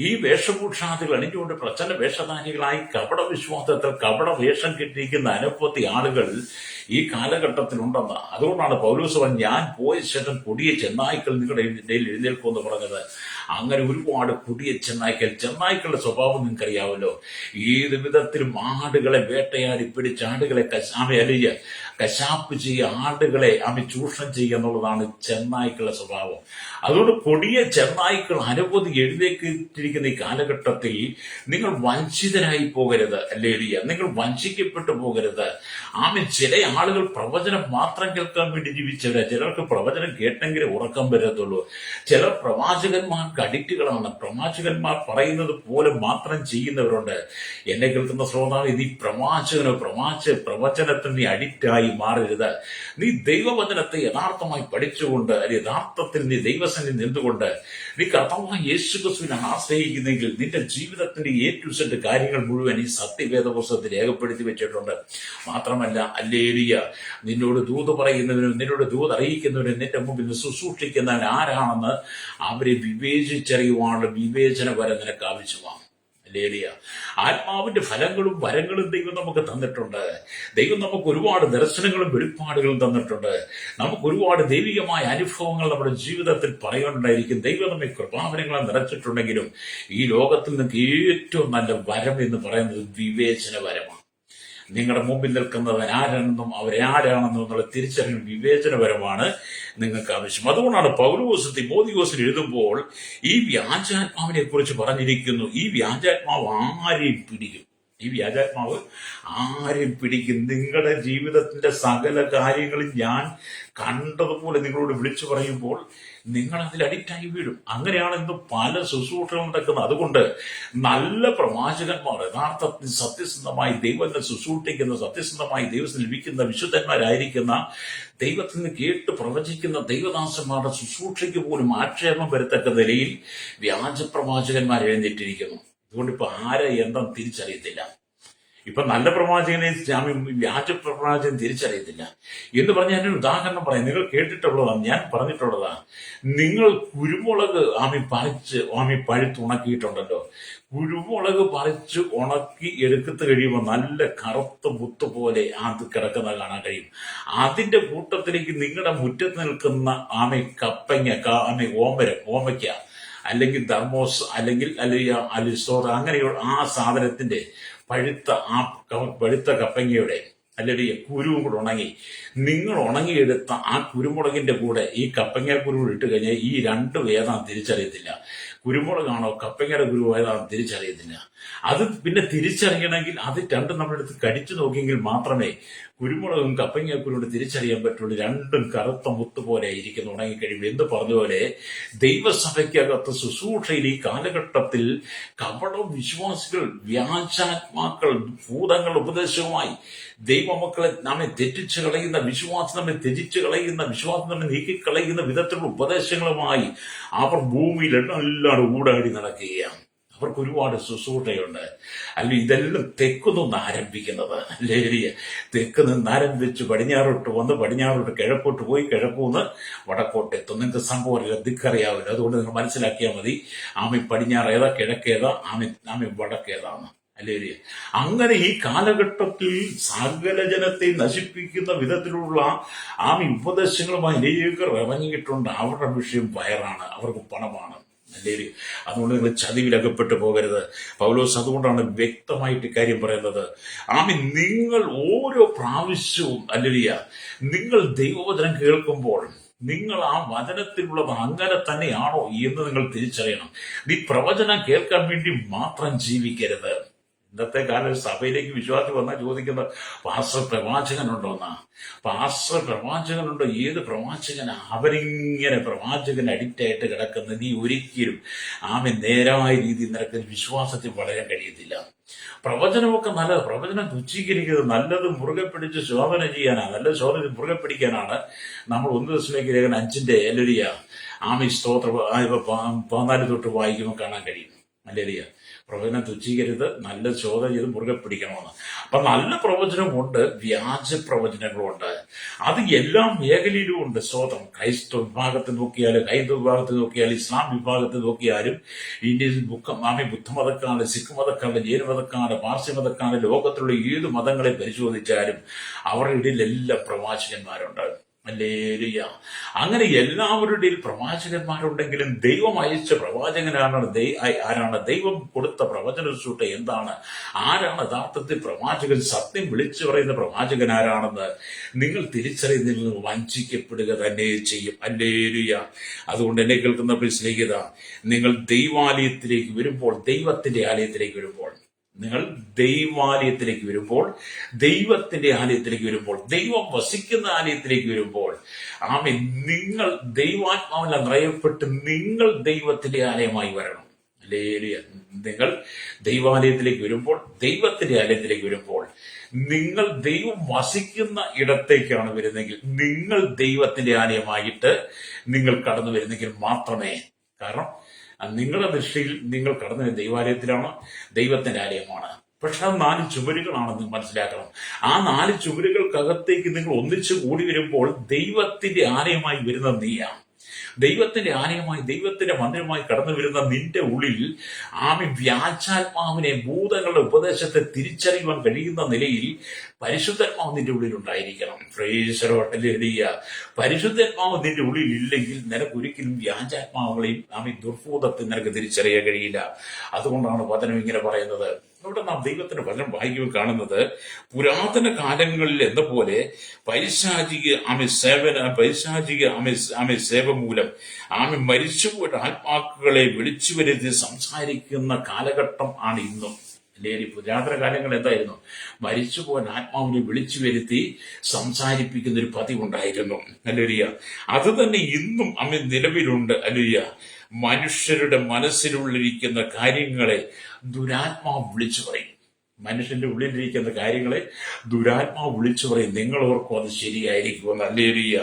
ഈ വേഷഭൂഷാദികൾ അണിഞ്ഞുകൊണ്ട് പ്രചണ്ഡ വേഷധാരികളായി കപട വിശ്വാസത്തിൽ കപട വേഷം കെട്ടിയിരിക്കുന്ന അനവധി ആളുകൾ ഈ കാലഘട്ടത്തിലുണ്ടെന്ന്. അതുകൊണ്ടാണ് പൗലോസ് ഞാൻ പോയ ശേഷം കൊടിയ ചെന്നായ്ക്കൾ നിങ്ങളുടെ ഇടയിൽ എഴുന്നേൽക്കുമെന്ന് പറഞ്ഞത്. അങ്ങനെ ഒരുപാട് കൊടിയ ചെന്നായ്ക്കളുടെ സ്വഭാവം നിങ്ങൾക്കറിയാമല്ലോ. ഏത് വിധത്തിലും ആടുകളെ വേട്ടയാടി പിടിച്ച് ആടുകളെ കശാപ്പ് ചെയ്യുക, ആടുകളെ ചൂഷണം ചെയ്യുക എന്നുള്ളതാണ് ചെന്നായ്ക്കളുടെ സ്വഭാവം. അതുകൊണ്ട് കൊടിയ ചെന്നായ്ക്കൾ അനവധി എഴുന്നേറ്റിരിക്കുന്ന ഈ കാലഘട്ടത്തിൽ നിങ്ങൾ വഞ്ചിതരായി പോകരുത്. അല്ലേലിയ, നിങ്ങൾ വഞ്ചിക്കപ്പെട്ടു പോകരുത്. ചില ആളുകൾ പ്രവചനം മാത്രം കേൾക്കാൻ വേണ്ടി ജീവിച്ചവരാ. ചിലർക്ക് പ്രവചനം കേട്ടെങ്കിലേ ഉറക്കം വരത്തുള്ളൂ. ചിലർ പ്രവാചകന്മാർക്ക് അഡിക്റ്റുകളാണ്. പ്രവാചകന്മാർ പറയുന്നത് പോലെ മാത്രം ചെയ്യുന്നവരുണ്ട്. എന്നെ കേൾക്കുന്ന ശ്രോതാവ്, നീ പ്രവചനത്തിന് നീ അഡിക്റ്റായി മാറരുത്. നീ ദൈവവചനത്തെ യഥാർത്ഥമായി പഠിച്ചുകൊണ്ട്, യഥാർത്ഥത്തിൽ നീ ദൈവസന്നിധി നിന്നുകൊണ്ട് നീ കർത്താവായ യേശുക്രിസ്തുവിനെ ആശ്രയിക്കുന്നെങ്കിൽ നിന്റെ ജീവിതത്തിന്റെ A to Z കാര്യങ്ങൾ മുഴുവൻ ഈ സത്യവേദ പുസ്തകത്തിൽ രേഖപ്പെടുത്തി വെച്ചിട്ടുണ്ട്. മാത്രമല്ല, അല്ലേലൂയ, നിന്നോട് ദൂത് പറയുന്നവനും നിന്നോട് ദൂത് അറിയിക്കുന്നവനും നിന്റെ മുമ്പിൽ ശുശ്രൂഷിക്കുന്നവൻ ആരാണെന്ന് അവരെ വിവേചിച്ചറിയുവാനുള്ള വിവേചന വരെ നിനക്ക് ആവശ്യമാണ്. ഹല്ലേലൂയ. ആത്മാവിന്റെ ഫലങ്ങളും വരങ്ങളും ദൈവം നമുക്ക് തന്നിട്ടുണ്ട്. ദൈവം നമുക്ക് ഒരുപാട് ദർശനങ്ങളും വെളിപ്പാടുകളും തന്നിട്ടുണ്ട്. നമുക്ക് ഒരുപാട് ദൈവികമായ അനുഭവങ്ങൾ നമ്മുടെ ജീവിതത്തിൽ പറയാനുണ്ടായിരിക്കും. ദൈവം നമ്മെ കൃപാവരങ്ങളെ നിറച്ചിട്ടുണ്ടെങ്കിലും ഈ ലോകത്തിൽ നിങ്ങൾക്ക് ഏറ്റവും നല്ല വരം എന്ന് പറയുന്നത് വിവേചന വരമാണ്. നിങ്ങളുടെ മുമ്പിൽ നിൽക്കുന്നവൻ ആരാണെന്നും അവരാരാണെന്നും എന്നുള്ള തിരിച്ചറിവ് വിവേചനപരമാണ് നിങ്ങൾക്ക് ആവശ്യം. അതുകൊണ്ടാണ് പൗലോസ് തിമോഥെയോസിന് എഴുതുമ്പോൾ ഈ വ്യാജാത്മാവിനെ കുറിച്ച് പറഞ്ഞിരിക്കുന്നു. ഈ വ്യാജാത്മാവ് ആരെയും പിടിക്കും. ഈ വ്യാജാത്മാവ് ആരെയും പിടിക്കും. നിങ്ങളുടെ ജീവിതത്തിന്റെ സകല കാര്യങ്ങളും ഞാൻ കണ്ടതുപോലെ നിങ്ങളോട് വിളിച്ചു പറയുമ്പോൾ നിങ്ങൾ അതിൽ അഡിക്റ്റായി വീഴും. അങ്ങനെയാണ് ഇന്ന് പല ശുശ്രൂഷകളും നടക്കുന്നത്. അതുകൊണ്ട് നല്ല പ്രവാചകന്മാർ, യഥാർത്ഥത്തിൽ സത്യസന്ധമായി ദൈവത്തെ ശുശ്രൂഷിക്കുന്ന, സത്യസന്ധമായി ദൈവത്തിൽ ലഭിക്കുന്ന വിശുദ്ധന്മാരായിരിക്കുന്ന, ദൈവത്തിൽ നിന്ന് കേട്ട് പ്രവചിക്കുന്ന ദൈവദാസന്മാരുടെ ശുശ്രൂഷയ്ക്ക് പോലും ആക്ഷേപം വരത്തക്ക നിലയിൽ വ്യാജ പ്രവാചകന്മാർ എഴുന്നേറ്റിരിക്കുന്നു. അതുകൊണ്ട് ഇപ്പൊ ആരെ എന്താ തിരിച്ചറിയത്തില്ല. ഇപ്പൊ നല്ല പ്രവാചകനെ വ്യാജ പ്രവാചകൻ തിരിച്ചറിയത്തില്ല എന്ന് പറഞ്ഞ ഞാനൊരു ഉദാഹരണം പറയാം. നിങ്ങൾ കേട്ടിട്ടുള്ളതാണ്, ഞാൻ പറഞ്ഞിട്ടുള്ളതാണ്. നിങ്ങൾ കുരുമുളക് പഴുത്ത് ഉണക്കിയിട്ടുണ്ടല്ലോ. കുരുമുളക് പറിച്ച് ഉണക്കി എടുക്കത്ത് കഴിയുമ്പോൾ നല്ല കറുത്ത മുത്ത് പോലെ അത് കിടക്കുന്ന കാണാൻ കഴിയും. അതിന്റെ കൂട്ടത്തിലേക്ക് നിങ്ങളുടെ മുറ്റത്ത് നിൽക്കുന്ന കപ്പങ്ങ, ഓമയ്ക്ക, അല്ലെങ്കിൽ ധർമോസ്, അല്ലെങ്കിൽ അലിസോർ, അങ്ങനെയുള്ള ആ സാധനത്തിന്റെ പഴുത്ത കപ്പങ്ങയുടെ അല്ലെങ്കിൽ കുരുവും കൂടെ ഉണങ്ങി, നിങ്ങൾ ഉണങ്ങിയെടുത്ത ആ കുരുമുളകിന്റെ കൂടെ ഈ കപ്പങ്ങ കുരുവ് ഇട്ട് കഴിഞ്ഞാൽ ഈ രണ്ട് ഏതാണെന്ന് തിരിച്ചറിയത്തില്ല. കുരുമുളകാണോ കപ്പങ്ങയുടെ കുരു ഏതാണെന്ന് തിരിച്ചറിയത്തില്ല. അത് പിന്നെ തിരിച്ചറിയണമെങ്കിൽ അത് രണ്ടും നമ്മളെടുത്ത് കടിച്ചു നോക്കിയെങ്കിൽ മാത്രമേ കുരുമുളകും കപ്പങ്ങക്കുരുവും തിരിച്ചറിയാൻ പറ്റുള്ളൂ. രണ്ടും കറുത്ത മുത്ത് പോലെ ഇരിക്കുന്നു ഉണങ്ങിക്കഴിയുമ്പോൾ. എന്ന് പറഞ്ഞതുപോലെ ദൈവസഭയ്ക്കകത്ത് ശുശ്രൂഷയിൽ ഈ കാലഘട്ടത്തിൽ കപട വിശ്വാസികൾ, വ്യാജാത്മാക്കൾ, ഭൂതങ്ങൾ ഉപദേശവുമായി ദൈവമക്കളെ നമ്മെ തെറ്റിച്ചു കളയുന്ന, വിശ്വാസം നമ്മെ ത്യജിച്ചു കളയുന്ന, വിശ്വാസം നമ്മെ നീക്കിക്കളയുന്ന വിധത്തിലുള്ള ഉപദേശങ്ങളുമായി അവർ ഭൂമിയിൽ എല്ലാവരും ഊടാടി നടക്കുകയാണ്. അവർക്ക് ഒരുപാട് ശുശ്രൂഷയുണ്ട്. അല്ലെങ്കിൽ ഇതെല്ലാം തെക്കുനിന്ന് ആരംഭിക്കുന്നത്. ലേരിയ തെക്ക് നിന്ന് ആരംഭിച്ച് പടിഞ്ഞാറോട്ട് വന്ന് പടിഞ്ഞാറോട്ട് കിഴക്കോട്ട് പോയി കിഴക്കൂന്ന് വടക്കോട്ടെത്തും. നിങ്ങൾക്ക് സംഭവം ദിക്കറിയാവില്ല. അതുകൊണ്ട് നിങ്ങൾ മനസ്സിലാക്കിയാൽ മതി. പടിഞ്ഞാറേതാ കിഴക്കേതാ, വടക്കേതാണ്. അല്ലേ? അങ്ങനെ ഈ കാലഘട്ടത്തിൽ സകല ജനത്തെ നശിപ്പിക്കുന്ന വിധത്തിലുള്ള ഉപദേശങ്ങളുമായി അനേകർ ഇറങ്ങിയിട്ടുണ്ട്. അവരുടെ വിഷയം വയറാണ്, അവർക്ക് പണമാണ്. അല്ലേ? അതുകൊണ്ട് നിങ്ങൾ ചതിവിലകപ്പെട്ടു പോകരുത്. പൗലോസ് അതുകൊണ്ടാണ് വ്യക്തമായിട്ട് കാര്യം പറയുന്നത്. നിങ്ങൾ ഓരോ പ്രാവശ്യവും നിങ്ങൾ ദൈവവചനം കേൾക്കുമ്പോൾ നിങ്ങൾ ആ വചനത്തിലുള്ളത് അങ്ങനെ തന്നെയാണോ എന്ന് നിങ്ങൾ തിരിച്ചറിയണം. നീ പ്രവചനം കേൾക്കാൻ വേണ്ടി മാത്രം ജീവിക്കരുത്. ഇന്നത്തെ കാലം സഭയിലേക്ക് വിശ്വാസി വന്നാൽ ചോദിക്കുന്നത് പാസ്റ്റർ പ്രവാചകനുണ്ടോന്നാ. പാസ്റ്റർ പ്രവാചകനുണ്ടോ? ഏത് പ്രവാചകനാ? അവരിങ്ങനെ പ്രവാചകൻ അഡിക്റ്റായിട്ട് കിടക്കുന്ന നീ ഒരിക്കലും നേരായ രീതിയിൽ നിനക്ക് വിശ്വാസത്തിൽ വളരാൻ കഴിയത്തില്ല. പ്രവചനമൊക്കെ നല്ലത്. പ്രവചനം തുച്ഛീകരിക്കുന്നത് നല്ലത് മുറുകെ പിടിച്ച് ശോധന ചെയ്യാനാണ്. നല്ല ശോധന മുറുകെ പിടിക്കാനാണ് നമ്മൾ 1 ദിവസത്തിലേക്ക് ലേഖനം 5 സ്തോത്ര 14 തൊട്ട് വായിക്കുമ്പോൾ കാണാൻ കഴിയും. അല്ലേലിയ. പ്രവചനം തുച്ഛീകരിത്, നല്ല ശോധന ചെയ്ത് മുറുകെ പിടിക്കണമെന്ന്. അപ്പൊ നല്ല പ്രവചനമുണ്ട്, വ്യാജ പ്രവചനങ്ങളുണ്ട്. അത് എല്ലാ മേഖലയിലും ഉണ്ട്. സ്തോത്രം. ക്രൈസ്തവ വിഭാഗത്തിൽ നോക്കിയാലും, ഹൈന്ദവ വിഭാഗത്തിൽ നോക്കിയാലും, ഇസ്ലാം വിഭാഗത്തിൽ നോക്കിയാലും, ഇന്ത്യയിൽ ബുദ്ധമതക്കാരുടെ, സിഖ് മതക്കാരുടെ, ജൈന മതക്കാരുടെ, പാർസി മതക്കാരുടെ, ലോകത്തിലുള്ള ഏത് മതങ്ങളെ പരിശോധിച്ചാലും അവരുടെ ഇടയിലെല്ലാം പ്രവാചകന്മാരുണ്ട്. ഹല്ലേലൂയ. അങ്ങനെ എല്ലാവരുടെയും പ്രവാചകന്മാരുണ്ടെങ്കിലും ദൈവം അയച്ച ആരാണ്? ദൈവം കൊടുത്ത പ്രവചന ശുശ്രൂഷ എന്താണ്? ആരാണ് യഥാർത്ഥത്തിൽ പ്രവാചകൻ? സത്യം വിളിച്ചു പറയുന്ന പ്രവാചകൻ ആരാണെന്ന് നിങ്ങൾ തിരിച്ചറിയുന്നതിൽ നിന്ന് വഞ്ചിക്കപ്പെടുക തന്നെ ചെയ്യും. ഹല്ലേലൂയ. അതുകൊണ്ട് എന്നെ കേൾക്കുന്ന സ്നേഹിത, നിങ്ങൾ ദൈവത്തിന്റെ ആലയത്തിലേക്ക് വരുമ്പോൾ, ദൈവത്തിന്റെ ആലയത്തിലേക്ക് വരുമ്പോൾ, ദൈവം വസിക്കുന്ന ആലയത്തിലേക്ക് വരുമ്പോൾ, നിങ്ങൾ ദൈവാത്മാവിൽ നിറയപ്പെട്ട് നിങ്ങൾ ദൈവത്തിന്റെ ആലയമായി വരണം. ഹല്ലേലൂയ. നിങ്ങൾ ദൈവാലയത്തിലേക്ക് വരുമ്പോൾ, ദൈവത്തിന്റെ ആലയത്തിലേക്ക് വരുമ്പോൾ, നിങ്ങൾ ദൈവം വസിക്കുന്ന ഇടത്തേക്കാണ് വരുന്നെങ്കിൽ, നിങ്ങൾ ദൈവത്തിന്റെ ആലയമായിട്ട് നിങ്ങൾ കടന്നു വരുന്നെങ്കിൽ മാത്രമേ. കാരണം നിങ്ങളുടെ ദൃഷ്ടിയിൽ നിങ്ങൾ കടന്നു ദൈവാലയത്തിലാണ്, ദൈവത്തിന്റെ ആലയമാണ്. പക്ഷെ അത് 4 ചുമരുകളാണെന്ന് മനസ്സിലാക്കണം. ആ 4 ചുമരുകൾക്കകത്തേക്ക് നിങ്ങൾ ഒന്നിച്ചു കൂടി വരുമ്പോൾ ദൈവത്തിന്റെ ആലയമായി വരുന്നത് നീയാണ്. ദൈവത്തിന്റെ ആലയമായി, ദൈവത്തിന്റെ മന്ദിരമായി കടന്നു വരുന്ന നിന്റെ ഉള്ളിൽ വ്യാജാത്മാവിനെ, ഭൂതങ്ങളുടെ ഉപദേശത്തെ തിരിച്ചറിയുവാൻ കഴിയുന്ന നിലയിൽ പരിശുദ്ധാത്മാവ് നിന്റെ ഉള്ളിൽ ഉണ്ടായിരിക്കണം. Praise the Lord. പരിശുദ്ധാത്മാവ് നിന്റെ ഉള്ളിൽ ഇല്ലെങ്കിൽ നിനക്ക് ഒരിക്കലും വ്യാജാത്മാവുകളെയും ദുർഭൂതത്തെ നിനക്ക് തിരിച്ചറിയാൻ കഴിയില്ല. അതുകൊണ്ടാണ് വചനം ഇങ്ങനെ പറയുന്നത്. അവിടെ നാം ദൈവത്തിന്റെ വചനം വായിക്കുമ്പോൾ കാണുന്നത്, പുരാതന കാലങ്ങളിൽ എന്ന പോലെ സേവ മൂലം മരിച്ചുപോയ ആത്മാക്കളെ വിളിച്ചു വരുത്തി സംസാരിക്കുന്ന കാലഘട്ടം ആണ് ഇന്നും. അല്ലെങ്കിൽ പുരാതന കാലങ്ങൾ എന്തായിരുന്നു? മരിച്ചുപോയ ആത്മാവിനെ വിളിച്ചു വരുത്തി സംസാരിപ്പിക്കുന്ന ഒരു പതിവുണ്ടായിരുന്നു. ഹല്ലേലൂയ. അത് തന്നെ ഇന്നും നിലവിലുണ്ട്. ഹല്ലേലൂയ. മനുഷ്യരുടെ മനസ്സിലുള്ളിരിക്കുന്ന കാര്യങ്ങളെ ദുരാത്മാവ് വിളിച്ചു പറയും. മനുഷ്യന്റെ ഉള്ളിലിരിക്കുന്ന കാര്യങ്ങളെ ദുരാത്മാവ് വിളിച്ചു പറയും. നിങ്ങൾ ഓർക്കും അത് ശരിയായിരിക്കുമെന്ന്. ഹല്ലേലൂയ.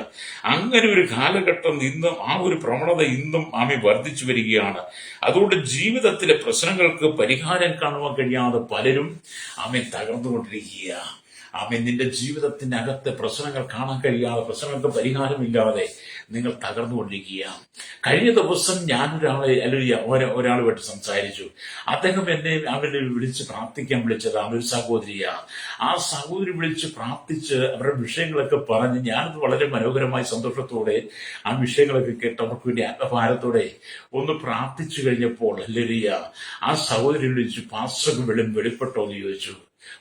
അങ്ങനെ ഒരു കാലഘട്ടം ഇന്നും, ഒരു പ്രവണത ഇന്നും വർദ്ധിച്ചു വരികയാണ്. അതുകൊണ്ട് ജീവിതത്തിലെ പ്രശ്നങ്ങൾക്ക് പരിഹാരം കാണുവാൻ കഴിയാതെ പലരും തകർന്നുകൊണ്ടിരിക്കുക. നിന്റെ ജീവിതത്തിന്റെ അകത്തെ പ്രശ്നങ്ങൾ കാണാൻ കഴിയാതെ, പ്രശ്നങ്ങൾക്ക് പരിഹാരമില്ലാതെ നിങ്ങൾ തകർന്നുകൊണ്ടിരിക്കുക. കഴിഞ്ഞ ദിവസം ഒരാളുമായിട്ട് സംസാരിച്ചു. അദ്ദേഹം അവരെ വിളിച്ച് പ്രാർത്ഥിക്കാൻ വിളിച്ചതാണ്. ഒരു സഹോദരിയാ. ആ സഹോദരി വിളിച്ച് പ്രാർത്ഥിച്ച് അവരുടെ വിഷയങ്ങളൊക്കെ പറഞ്ഞ് ഞാനത് വളരെ മനോഹരമായി സന്തോഷത്തോടെ ആ വിഷയങ്ങളൊക്കെ കേട്ട് അവർക്ക് വേണ്ടി ആത്മഭാരത്തോടെ ഒന്ന് പ്രാർത്ഥിച്ചു കഴിഞ്ഞപ്പോൾ ആ സഹോദരി വിളിച്ച് പാസ്റ്റർക്ക് വെളിപ്പെട്ടോ എന്ന് ചോദിച്ചു.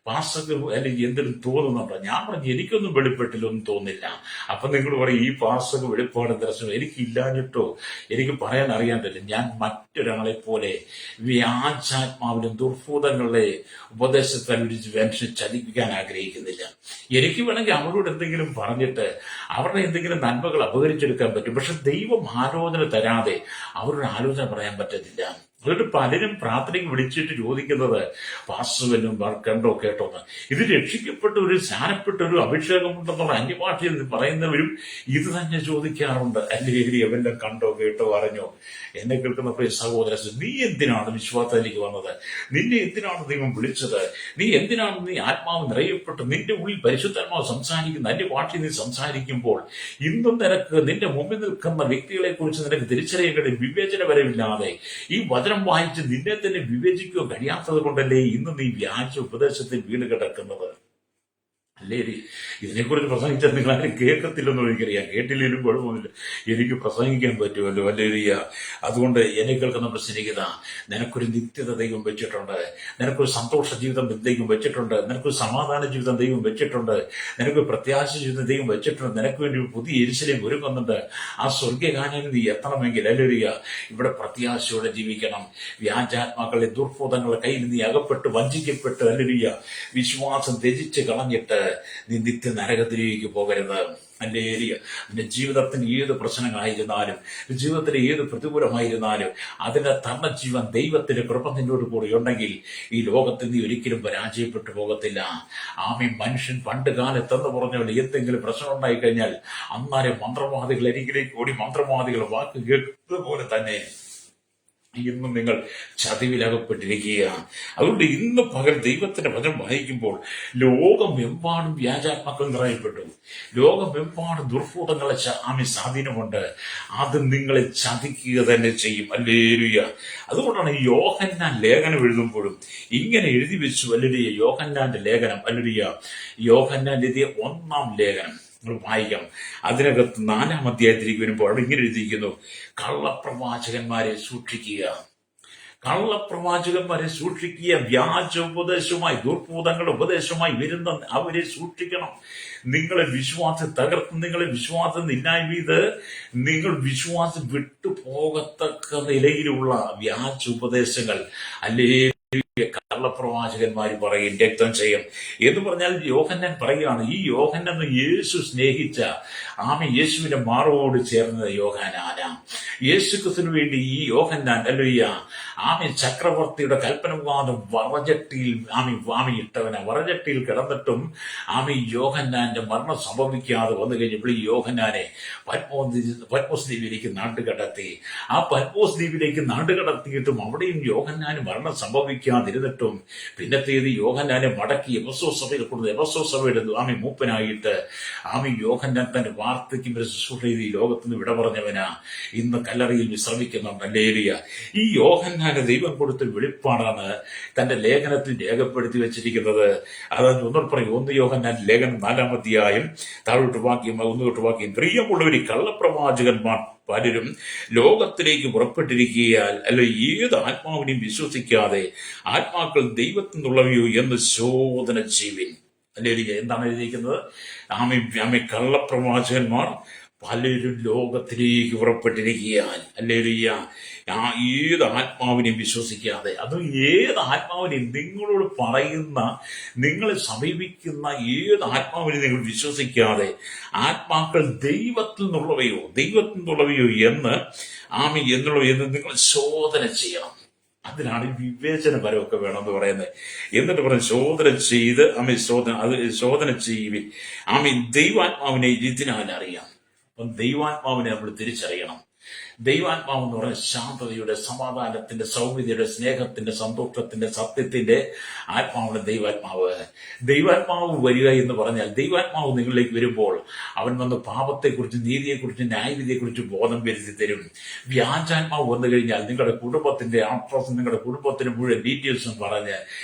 പാസ്റ്റർക്ക് അല്ലെങ്കിൽ എന്തെങ്കിലും തോന്നുന്നുണ്ടോ? ഞാൻ പറഞ്ഞു, എനിക്കൊന്നും വെളിപ്പെട്ടില്ലൊന്നും തോന്നില്ല. അപ്പൊ നിങ്ങൾ പറയും, ഈ പാസ്റ്റർക്ക് വെളിപ്പാട് ദർശനം എനിക്കില്ലാഞ്ഞിട്ടോ എനിക്ക് പറയാൻ അറിയാണ്ടല്ലോ. ഞാൻ മറ്റൊരാളെ പോലെ വ്യാജാത്മാവിലും ദുർഭൂതങ്ങളെ ഉപദേശത്തനുസരിച്ച് മനുഷ്യനെ ചതിപ്പിക്കാൻ ആഗ്രഹിക്കുന്നില്ല. എനിക്ക് വേണമെങ്കിൽ അവരോട് എന്തെങ്കിലും പറഞ്ഞിട്ട് അവരുടെ എന്തെങ്കിലും നന്മകൾ അപഹരിച്ചെടുക്കാൻ പറ്റും. പക്ഷെ ദൈവം ആലോചന തരാതെ അവരുടെ ആലോചന പറയാൻ പറ്റത്തില്ല. അതുകൊണ്ട് പലരും പ്രാർത്ഥനയ്ക്ക് വിളിച്ചിട്ട് ചോദിക്കുന്നത്, പാസ്റ്ററും കണ്ടോ കേട്ടോന്ന്. ഇത് രക്ഷിക്കപ്പെട്ട ഒരു സ്നാനപ്പെട്ട ഒരു അഭിഷേകമുണ്ടെന്നുള്ള അന്യഭാഷയിൽ പറയുന്നവരും ഇത് തന്നെ ചോദിക്കാറുണ്ട്. അല്ലെങ്കിൽ എവെല്ലാം കണ്ടോ കേട്ടോ അറിഞ്ഞോ? എന്നെ കേൾക്കുന്ന പ്രിയ സഹോദര, നീ എന്തിനാണ് വിശ്വാസത്തിലേക്ക് വന്നത്? നിന്നെ എന്തിനാണ് ദൈവം വിളിച്ചത്? നീ എന്തിനാണ് ആത്മാവ് നിറയപ്പെട്ട് നിന്റെ ഉള്ളിൽ പരിശുദ്ധാത്മാവ് സംസാരിക്കുന്ന അന്യഭാഷയിൽ നീ സംസാരിക്കുമ്പോൾ ഇന്നും നിന്റെ മുമ്പിൽ നിൽക്കുന്ന വ്യക്തികളെ കുറിച്ച് നിനക്ക് തിരിച്ചറിയാൻ കഴിയും. വിവേചനപരമില്ലാതെ ഈ വചനം വായിച്ച് നിന്നെ തന്നെ വിവേചിക്കുക കഴിയാത്തത് കൊണ്ടല്ലേ ഇന്ന് നീ വ്യാജ ഉപദേശത്തിൽ വീണ് കിടക്കുന്നത്. അല്ലേ? ഇതിനെക്കുറിച്ച് പ്രസംഗിച്ചാൽ നിങ്ങൾ ആരും കേൾക്കത്തില്ലെന്ന് എനിക്കറിയാം. കേട്ടില്ലെങ്കിലും കുഴപ്പമൊന്നുമില്ല, എനിക്ക് പ്രസംഗിക്കാൻ പറ്റുമല്ലോ. അല്ലേരിയ. അതുകൊണ്ട് എന്നെ കേൾക്കുന്ന പ്രശ്നിക്കുന്ന, നിനക്കൊരു നിത്യത ദൈവം വെച്ചിട്ടുണ്ട്. നിനക്കൊരു സന്തോഷ ജീവിതം ദൈവം വെച്ചിട്ടുണ്ട്. നിനക്കൊരു സമാധാന ജീവിതം ദൈവം വെച്ചിട്ടുണ്ട്. നിനക്കൊരു പ്രത്യാശ ജീവിതം ദൈവം വെച്ചിട്ടുണ്ട്. നിനക്ക് വേണ്ടി ഒരു പുതിയ യെരൂശലേം ഒരുങ്ങുന്നുണ്ട്. ആ സ്വർഗ്ഗകാനയിൽ നീ എത്തണമെങ്കിൽ അല്ലേരിയ ഇവിടെ പ്രത്യാശയോടെ ജീവിക്കണം. വ്യാജാത്മാക്കളെ ദുർഭൂതങ്ങളുടെ കയ്യിൽ നീ അകപ്പെട്ട് വഞ്ചിക്കപ്പെട്ട് അല്ലേരിയ വിശ്വാസം ത്യജിച്ച് കളഞ്ഞിട്ട് നീ നിത്യ നരകത്തിലേക്ക് പോകരുത്. ഹല്ലേലൂയ. നിന്റെ ജീവിതത്തിന് ഏത് പ്രശ്നങ്ങളായിരുന്നാലും, ജീവിതത്തിലെ ഏത് പ്രതികൂലമായിരുന്നാലും അതിന്റെ തർണജീവൻ ദൈവത്തിന്റെ കൃപ നിന്നോട് കൂടി ഉണ്ടെങ്കിൽ ഈ ലോകത്തിൽ നീ ഒരിക്കലും പരാജയപ്പെട്ടു പോകത്തില്ല. മനുഷ്യൻ പണ്ട് കാലത്തെന്ന് പറഞ്ഞ എന്തെങ്കിലും പ്രശ്നം ഉണ്ടായി കഴിഞ്ഞാൽ അന്നാരെ മന്ത്രവാദികൾ അരികിലേക്ക് ഓടി മന്ത്രവാദികൾ വാക്ക് കേൾക്കുന്നത് പോലെ തന്നെ ഇന്നും നിങ്ങൾ ചതിവിലകപ്പെട്ടിരിക്കുകയാണ്. അതുകൊണ്ട് ഇന്ന് പകൽ ദൈവത്തിന്റെ വചനം വായിക്കുമ്പോൾ ലോകമെമ്പാടും വ്യാജാത്മാക്കൾ നിറയപ്പെട്ടു. ലോകമെമ്പാടും ദുർഭൂതങ്ങളെ സ്വാധീനമുണ്ട്. അത് നിങ്ങളെ ചതിക്കുക തന്നെ ചെയ്യും. ഹല്ലേലൂയ. അതുകൊണ്ടാണ് യോഹന്നാൻ ലേഖനം എഴുതുമ്പോഴും ഇങ്ങനെ എഴുതി വെച്ചു. ഹല്ലേലൂയ. യോഹന്നാന്റെ ലേഖനം, ഹല്ലേലൂയ, യോഹന്നാൻ എഴുതിയ 1-ാം ലേഖനം വായിക്കാം. അതിനകത്ത് 4-ാം അധ്യായത്തിലേക്ക് വരുമ്പോൾ അവിടെ ഇങ്ങനെ എഴുതിയിരിക്കുന്നു, കള്ളപ്രവാചകന്മാരെ സൂക്ഷിക്കുക. കള്ളപ്രവാചകന്മാരെ സൂക്ഷിക്കുക. വ്യാജ ഉപദേശവുമായി ദുർഭൂതങ്ങളുടെ ഉപദേശവുമായി വരുന്ന അവരെ സൂക്ഷിക്കണം. നിങ്ങളെ വിശ്വാസം തകർത്ത്, നിങ്ങളെ വിശ്വാസം ഇല്ലായ്മ ചെയ്ത് നിങ്ങൾ വിശ്വാസം വിട്ടുപോകത്തക്ക നിലയിലുള്ള വ്യാജ ഉപദേശങ്ങൾ അല്ലേ കള്ളപ്രവാചകന്മാർ പറയും രക്തം ചെയ്യും എന്ന് പറഞ്ഞാൽ യോഹന്നാൻ പറയുകയാണ്. ഈ യോഹന്നാൻ യേശു സ്നേഹിച്ച യേശുവിന്റെ മാറോട് ചേർന്ന യോഹന്നാനാ. യേശു ക്രിസ്തുവിന് വേണ്ടി ഈ യോഹന്നാൻ ഹല്ലേലൂയ ചക്രവർത്തിയുടെ കൽപ്പന മുഖാന്തരം വറചട്ടിയിൽ ഇട്ടവനാ. വറചട്ടിയിൽ കിടന്നിട്ടും യോഹന്നാന്റെ മരണം സംഭവിക്കാതെ വന്നു കഴിഞ്ഞപ്പോൾ ഈ യോഹന്നാനെ പത്മോസ് ദ്വീപിലേക്ക് നാട്ടുകടത്തി. ആ പത്മോസ് ദ്വീപിലേക്ക് നാട്ടുകടത്തിയിട്ടും അവിടെയും യോഹന്നാന് മരണം സംഭവിക്കാതിരുന്നിട്ടും കിട്ടും. പിന്നത്തേത് യോഹന്നാനെ മടക്കി എഫെസോസ് സഭയിൽ കൊടുത്തു. എഫെസോസ് സഭയുടെ മൂപ്പനായിട്ട് യോഹന്നാൻ തന്റെ വാർദ്ധക്യം വരെ ശുശ്രൂഷ ചെയ്ത് ഈ ലോകത്ത് നിന്ന് വിട പറഞ്ഞവനാ ഇന്ന് കല്ലറയിൽ വിശ്രമിക്കുന്നുണ്ട്. ഹല്ലേലൂയ. ഈ യോഹന്നാന് ദൈവം കൊടുത്തൊരു വെളിപ്പാടാണ് തന്റെ ലേഖനത്തിൽ രേഖപ്പെടുത്തി വെച്ചിരിക്കുന്നത്. അതായത് ഒന്നുകൂടെ പറയും, 1 യോഹന്നാൻ ലേഖനം 4-ാം അധ്യായം താഴോട്ട് വാക്യം 1 തൊട്ട് വാക്യം. പ്രിയമുള്ളവർ, കള്ളപ്രവാചകന്മാർ പലരും ലോകത്തിലേക്ക് പുറപ്പെട്ടിരിക്കുകയാൽ അല്ല ഏത് ആത്മാവിനെയും വിശ്വസിക്കാതെ ആത്മാക്കൾ ദൈവത്തിൽ നിന്നുള്ളവയോ എന്ന് ശോധന ചെയ്യുവിൻ. അല്ലെങ്കിൽ എന്താണ് എഴുതിയിരിക്കുന്നത്? കള്ളപ്രവാചകന്മാർ പലരും ലോകത്തിലേക്ക് പുറപ്പെട്ടിരിക്കുകയാൽ ഹല്ലേലൂയ ഏത് ആത്മാവിനെയും വിശ്വസിക്കാതെ, അതും ഏത് ആത്മാവിനെയും നിങ്ങളോട് പറയുന്ന, നിങ്ങളെ സമീപിക്കുന്ന ഏത് ആത്മാവിനെയും നിങ്ങൾ വിശ്വസിക്കാതെ ആത്മാക്കൾ ദൈവത്തിൽ നിന്നുള്ളവയോ എന്ന് എന്ന് നിങ്ങൾ ശോധന ചെയ്യണം. അതിനാണ് വിവേചനപരമൊക്കെ വേണമെന്ന് പറയുന്നത്. എന്നിട്ട് പറഞ്ഞ് ശോധന ചെയ്ത് ശോധന ചെയ്യുവിൻ. ദൈവാത്മാവിനെ ഇതിനാൽ അറിയാം. അപ്പം ദൈവാത്മാവിനെ നമ്മൾ തിരിച്ചറിയണം. ദൈവാത്മാവ് എന്ന് പറഞ്ഞ ശാന്തതയുടെ, സമാധാനത്തിന്റെ, സൗമ്യതയുടെ, സ്നേഹത്തിന്റെ, സന്തോഷത്തിന്റെ, സത്യത്തിന്റെ ആത്മാവാണ് ദൈവാത്മാവ് വരിക എന്ന് പറഞ്ഞാൽ, ദൈവാത്മാവ് നിങ്ങളിലേക്ക് വരുമ്പോൾ അവൻ വന്ന് പാപത്തെക്കുറിച്ച്, നീതിയെക്കുറിച്ച്, ന്യായവിധിയെക്കുറിച്ച് ബോധം വരുത്തി തരും. വ്യാജാത്മാവ് വന്നു കഴിഞ്ഞാൽ നിങ്ങളുടെ കുടുംബത്തിന്റെ അഡ്രസ്സും നിങ്ങളുടെ കുടുംബത്തിന്റെ മുഴുവൻ ഡീറ്റെയിൽസും പറഞ്ഞ്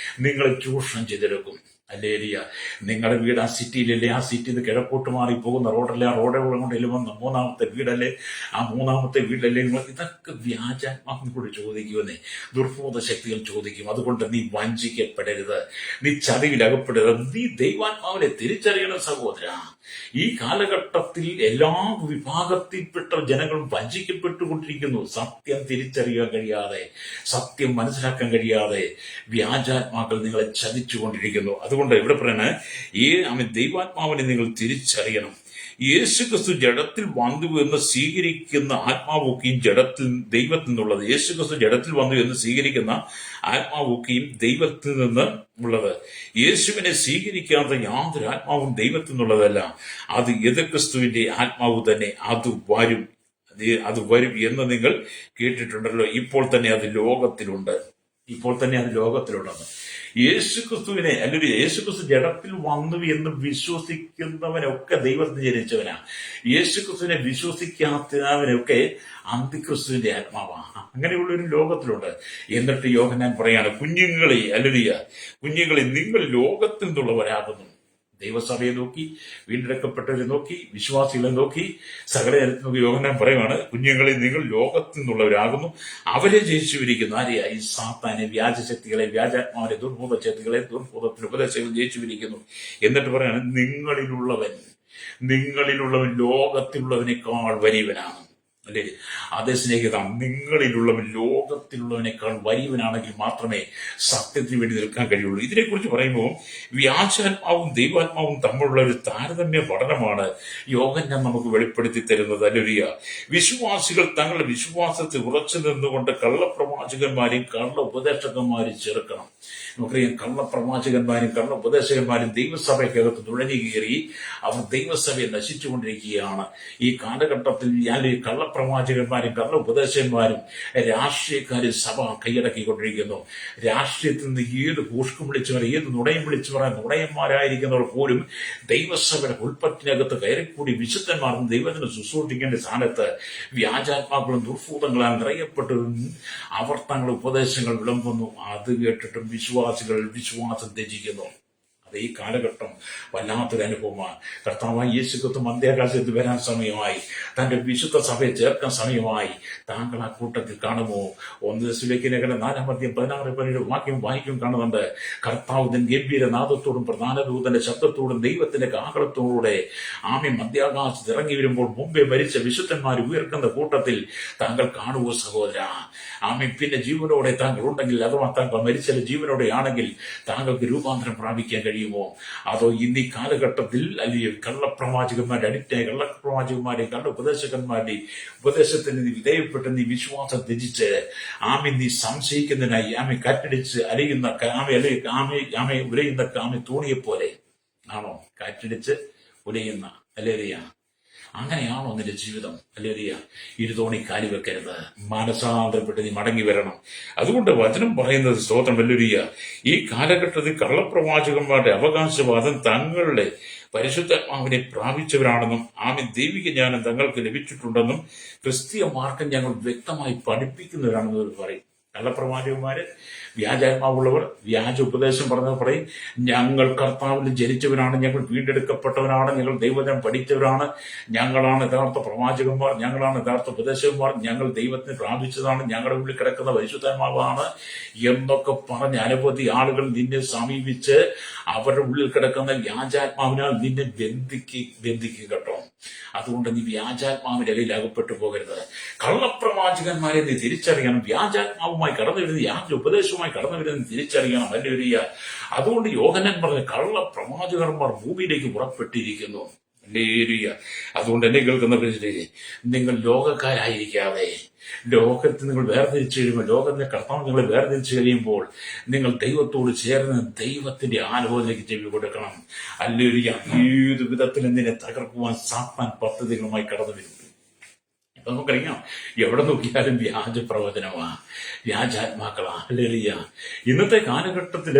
നിങ്ങളെ ചൂഷണം ചെയ്തെടുക്കും. ഹല്ലേലൂയ. നിങ്ങളുടെ വീട് ആ സിറ്റിയിലല്ലേ, ആ സിറ്റിയിൽ നിന്ന് കിഴക്കോട്ട് മാറി പോകുന്ന റോഡല്ലേ, ആ റോഡെ കൊണ്ടല്ലേ വന്ന 3-ാമത്തെ വീടല്ലേ, ആ 3-ാമത്തെ വീടല്ലേ, ഇതൊക്കെ വ്യാജാത്മാവിനോട് ചോദിക്കുമെന്നേ ദുർബോധ ശക്തികൾ ചോദിക്കും. അതുകൊണ്ട് നീ വഞ്ചിക്കപ്പെടരുത്, നീ ചതിവിലകപ്പെടരുത്. നീ ദൈവാത്മാവിനെ തിരിച്ചറിയണം സഹോദര. ഈ കാലഘട്ടത്തിൽ എല്ലാ വിഭാഗത്തിൽപ്പെട്ട ജനങ്ങളും വഞ്ചിക്കപ്പെട്ടുകൊണ്ടിരിക്കുന്നു. സത്യം തിരിച്ചറിയാൻ കഴിയാതെ, സത്യം മനസ്സിലാക്കാൻ കഴിയാതെ വ്യാജാത്മാക്കൾ നിങ്ങളെ ചതിച്ചുകൊണ്ടിരിക്കുന്നു. അതുകൊണ്ട് ഇവിടെ പറയുന്നത് ദൈവാത്മാവിനെ നിങ്ങൾ തിരിച്ചറിയണം. യേശുക്രിസ്തു ജഡത്തിൽ വന്നു എന്ന് സ്വീകരിക്കുന്ന ആത്മാവൊക്കെയും ദൈവത്തിൽ നിന്നുള്ളത്. യേശുക്രിസ്തു ജഡത്തിൽ വന്നു എന്ന് സ്വീകരിക്കുന്ന ആത്മാവൊക്കെയും ദൈവത്തിൽ നിന്ന് ഉള്ളത്. യേശുവിനെ സ്വീകരിക്കാത്ത യാതൊരു ആത്മാവും ദൈവത്തിൽ നിന്നുള്ളതല്ല. അത് യേശുക്രിസ്തുവിന്റെ ആത്മാവ് തന്നെ. അത് വരും എന്ന് നിങ്ങൾ കേട്ടിട്ടുണ്ടല്ലോ. ഇപ്പോൾ തന്നെ അത് ലോകത്തിലുണ്ടെന്ന്. യേശുക്രിസ്തുവിനെ അല്ലെങ്കിൽ യേശുക്രിസ്തു ജഡത്തിൽ വന്നു എന്ന് വിശ്വസിക്കുന്നവനൊക്കെ ദൈവത്തിന് ജനിച്ചവനാ. യേശുക്രിസ്തുവിനെ വിശ്വസിക്കാത്തവനൊക്കെ അന്തിക്രിസ്തുവിന്റെ ആത്മാവാണ്. അങ്ങനെയുള്ളൊരു ലോകത്തിലുണ്ട്. എന്നിട്ട് യോഹന്നാൻ പറയാണ്, കുഞ്ഞുങ്ങളെ നിങ്ങൾ ലോകത്തിൽ നിന്നുള്ളവരാകുന്നു. ദൈവസഭയെ നോക്കി, വീണ്ടെടുക്കപ്പെട്ടവരെ നോക്കി, വിശ്വാസികളെ നോക്കി, സകലജനത്തെ നോക്കി യോഹന്നാൻ പറയുവാണ്, കുഞ്ഞുങ്ങളെ നിങ്ങൾ ലോകത്തിൽ നിന്നുള്ളവരാകുന്നു. അവരെ ജയിച്ചുവിരിക്കുന്നു. ആരെയായി? സാത്താനെ, വ്യാജശക്തികളെ, വ്യാജാത്മാവിനെ, ദുർബോധ ശക്തികളെ, ദുർബോധത്തിന്റെ ഉപദേശങ്ങൾ ജയിച്ചുവിരിക്കുന്നു. എന്നിട്ട് പറയാണ്, നിങ്ങളിലുള്ളവൻ ലോകത്തിലുള്ളവനേക്കാൾ വലിയവനാണ്. അല്ലേ? അതേ സ്നേഹിത, നിങ്ങളിലുള്ളവൻ ലോകത്തിലുള്ളവനേക്കാൾ വലിയവനാണെങ്കിൽ മാത്രമേ സത്യത്തിന് വേണ്ടി നിൽക്കാൻ കഴിയുള്ളൂ. ഇതിനെക്കുറിച്ച് പറയുമ്പോൾ വ്യാജാത്മാവും ദൈവാത്മാവും തമ്മിലുള്ള ഒരു താരതമ്യ പഠനമാണ് യോഹന്നാൻ നമുക്ക് വെളിപ്പെടുത്തി തരുന്നത്. അല്ലേലൂയ. വിശ്വാസികൾ തങ്ങളുടെ വിശ്വാസത്തിൽ ഉറച്ചു നിന്നുകൊണ്ട് കള്ളപ്രവാചകന്മാരെയും കള്ള ഉപദേശകന്മാരെയും ചേർക്കണം. നമുക്കറിയാം, കള്ളപ്രവാചകന്മാരും കള്ള ഉപദേശകന്മാരും ദൈവസഭയ്ക്കകത്ത് നുഴഞ്ഞു കയറി അവർ ദൈവസഭയെ നശിച്ചുകൊണ്ടിരിക്കുകയാണ്. ഈ കാലഘട്ടത്തിൽ കള്ളപ്രവാചകന്മാരും കള്ള ഉപദേശകന്മാരും രാഷ്ട്രീയക്കാരും സഭ കൈയടക്കിക്കൊണ്ടിരിക്കുന്നു. രാഷ്ട്രീയത്തിൽ നിന്ന് ഏത് കൂഷ്കും വിളിച്ചു പറയാം, ഏത് നുണയും വിളിച്ചു പറയാൻ നുണയന്മാരായിരിക്കുന്നവർ പോലും ദൈവസഭയുടെ ഉൾപ്പറ്റിനകത്ത് കയറിക്കൂടി വിശുദ്ധന്മാർക്കും ദൈവത്തിന് ശുശ്രൂഷിക്കേണ്ട സ്ഥാനത്ത് വ്യാജാത്മാക്കളും ദുർഭൂതങ്ങളാൽ നിറയപ്പെട്ടതും അവർ തങ്ങളുടെ ഉപദേശങ്ങൾ വിളമ്പുന്നു. അത് കേട്ടിട്ടും വിശ്വാസം ത്യജിക്കുന്നു. അത് ഈ കാലഘട്ടം വല്ലാത്തൊരു അനുഭവമാണ്. കർത്താവായ യേശുക്രിസ്തു അന്ത്യാകാശത്ത് വരാൻ സമയമായി, തന്റെ വിശുദ്ധ സഭയെ ചേർക്കാൻ സമയമായി. താങ്കൾ ആ കൂട്ടത്തിൽ കാണുമോ? 1 തെസ്സലോനിക്കർ 4-17 വാക്യം വായിക്കും കാണുന്നുണ്ട്. കർത്താവ് ഗംഭീര നാദത്തോടും പ്രധാന ദൂതന്റെ ശബ്ദത്തോടും ദൈവത്തിന്റെ കാഹളത്തോടെ മധ്യാകാശത്ത് ഇറങ്ങി വരുമ്പോൾ മുമ്പേ മരിച്ച വിശുദ്ധന്മാർ ഉയർക്കുന്ന കൂട്ടത്തിൽ താങ്കൾ കാണുവോ സഹോദര? പിന്നെ ജീവനോടെ താങ്കൾ ഉണ്ടെങ്കിൽ, അഥവാ താങ്കൾ മരിച്ചാൽ ജീവനോടെ ആണെങ്കിൽ താങ്കൾക്ക് രൂപാന്തരം പ്രാപിക്കാൻ കഴിയുമോ? അതോ ഇന്നീ കാലഘട്ടത്തിൽ അല്ലെങ്കിൽ കള്ളപ്രവാചകന്മാരുടെ അഡിക്റ്റായ കള്ളപ്രവാചകന്മാരെയും കള്ള ഉപദേശകന്മാരുടെയും ഉപദേശത്തിന് നീ വിധേയപ്പെട്ട് നീ വിശ്വാസം ത്യജിച്ച് നീ സംശയിക്കുന്നതിനായി കാറ്റടിച്ച് അലയുന്ന ഉലയുന്ന തോണിയെപ്പോലെ ആണോ? കാറ്റടിച്ച് ഉലയുന്ന അല്ലേറിയാണ്. അങ്ങനെയാണോ നിന്റെ ജീവിതം? ഹല്ലേലൂയ. ഇരുതോണി കാലി വെക്കരുത്. മാനസാന്തരപ്പെട്ട് നീ മടങ്ങി വരണം. അതുകൊണ്ട് വചനം പറയുന്നത്, സ്തോത്രം, ഹല്ലേലൂയ, ഈ കാലഘട്ടത്തിൽ കള്ളപ്രവാചകന്മാരുടെ അവകാശവാദം തങ്ങളുടെ പരിശുദ്ധാത്മാവിനെ പ്രാപിച്ചവരാണെന്നും ദൈവിക ജ്ഞാനം തങ്ങൾക്ക് ലഭിച്ചിട്ടുണ്ടെന്നും ക്രിസ്തീയ മാർഗം ഞങ്ങൾ വ്യക്തമായി പഠിപ്പിക്കുന്നവരാണെന്ന് അവർ പറയും. കള്ളപ്രവാചകന്മാര്, വ്യാജാത്മാവുള്ളവർ, വ്യാജ ഉപദേശം പറഞ്ഞവർ പറയും, ഞങ്ങൾ കർത്താവിൽ ജനിച്ചവരാണ്, ഞങ്ങൾ വീണ്ടെടുക്കപ്പെട്ടവരാണ്, ഞങ്ങൾ ദൈവജനം പഠിച്ചവരാണ്, ഞങ്ങളാണ് യഥാർത്ഥ പ്രവാചകന്മാർ, ഞങ്ങളാണ് യഥാർത്ഥ ഉപദേശകന്മാർ, ഞങ്ങൾ ദൈവത്തിന് പ്രാപിച്ചതാണ്, ഞങ്ങളുടെ ഉള്ളിൽ കിടക്കുന്ന പരിശുദ്ധാത്മാവാണ് എന്നൊക്കെ പറഞ്ഞ് അനവധി ആളുകൾ നിന്നെ സമീപിച്ച് അവരുടെ ഉള്ളിൽ കിടക്കുന്ന വ്യാജാത്മാവിനാൽ നിന്നെ ബന്ധിക്കുക കേട്ടോ. അതുകൊണ്ട് നീ വ്യാജാത്മാവിന്റെ ഇടയിൽ അകപ്പെട്ടു പോകരുത്. കള്ളപ്രവാചകന്മാരെ നീ തിരിച്ചറിയണം. വ്യാജാത്മാവുമായി കടന്നു വരുന്നത്, വ്യാജ ഉപദേശവുമായി കടന്നു വരുന്നത് തിരിച്ചറിയണം. ഹല്ലേലൂയ. അതുകൊണ്ട് യോഹന്നാൻ പറഞ്ഞ കള്ളപ്രവാചകന്മാർ ഭൂമിയിലേക്ക് പുറപ്പെട്ടിരിക്കുന്നു. ഹല്ലേലൂയ. അതുകൊണ്ട് എന്നെ കേൾക്കുന്ന പ്രശ്നത്തിലേക്ക് നിങ്ങൾ ലോകക്കാരായിരിക്കാതെ, ലോകത്ത് നിങ്ങൾ വേർതിരിച്ചു കഴിയുമ്പോൾ, ലോകത്തിന്റെ കർത്താവ് നിങ്ങളെ വേർതിരിച്ചു കഴിയുമ്പോൾ നിങ്ങൾ ദൈവത്തോട് ചേർന്ന് ദൈവത്തിന്റെ ആലോചനയ്ക്ക് ചെവി കൊടുക്കണം. ഹല്ലേലൂയ. ഏത് വിധത്തിലും നിന്നെ തകർക്കുവാൻ സാത്താൻ പദ്ധതികളുമായി കടന്നു വരും. നമുക്കറിയാം, എവിടെ നോക്കിയാലും വ്യാജ പ്രവചനമാ, വ്യാജാത്മാക്കളാ. ഹല്ലേലൂയ. ഇന്നത്തെ കാലഘട്ടത്തിൽ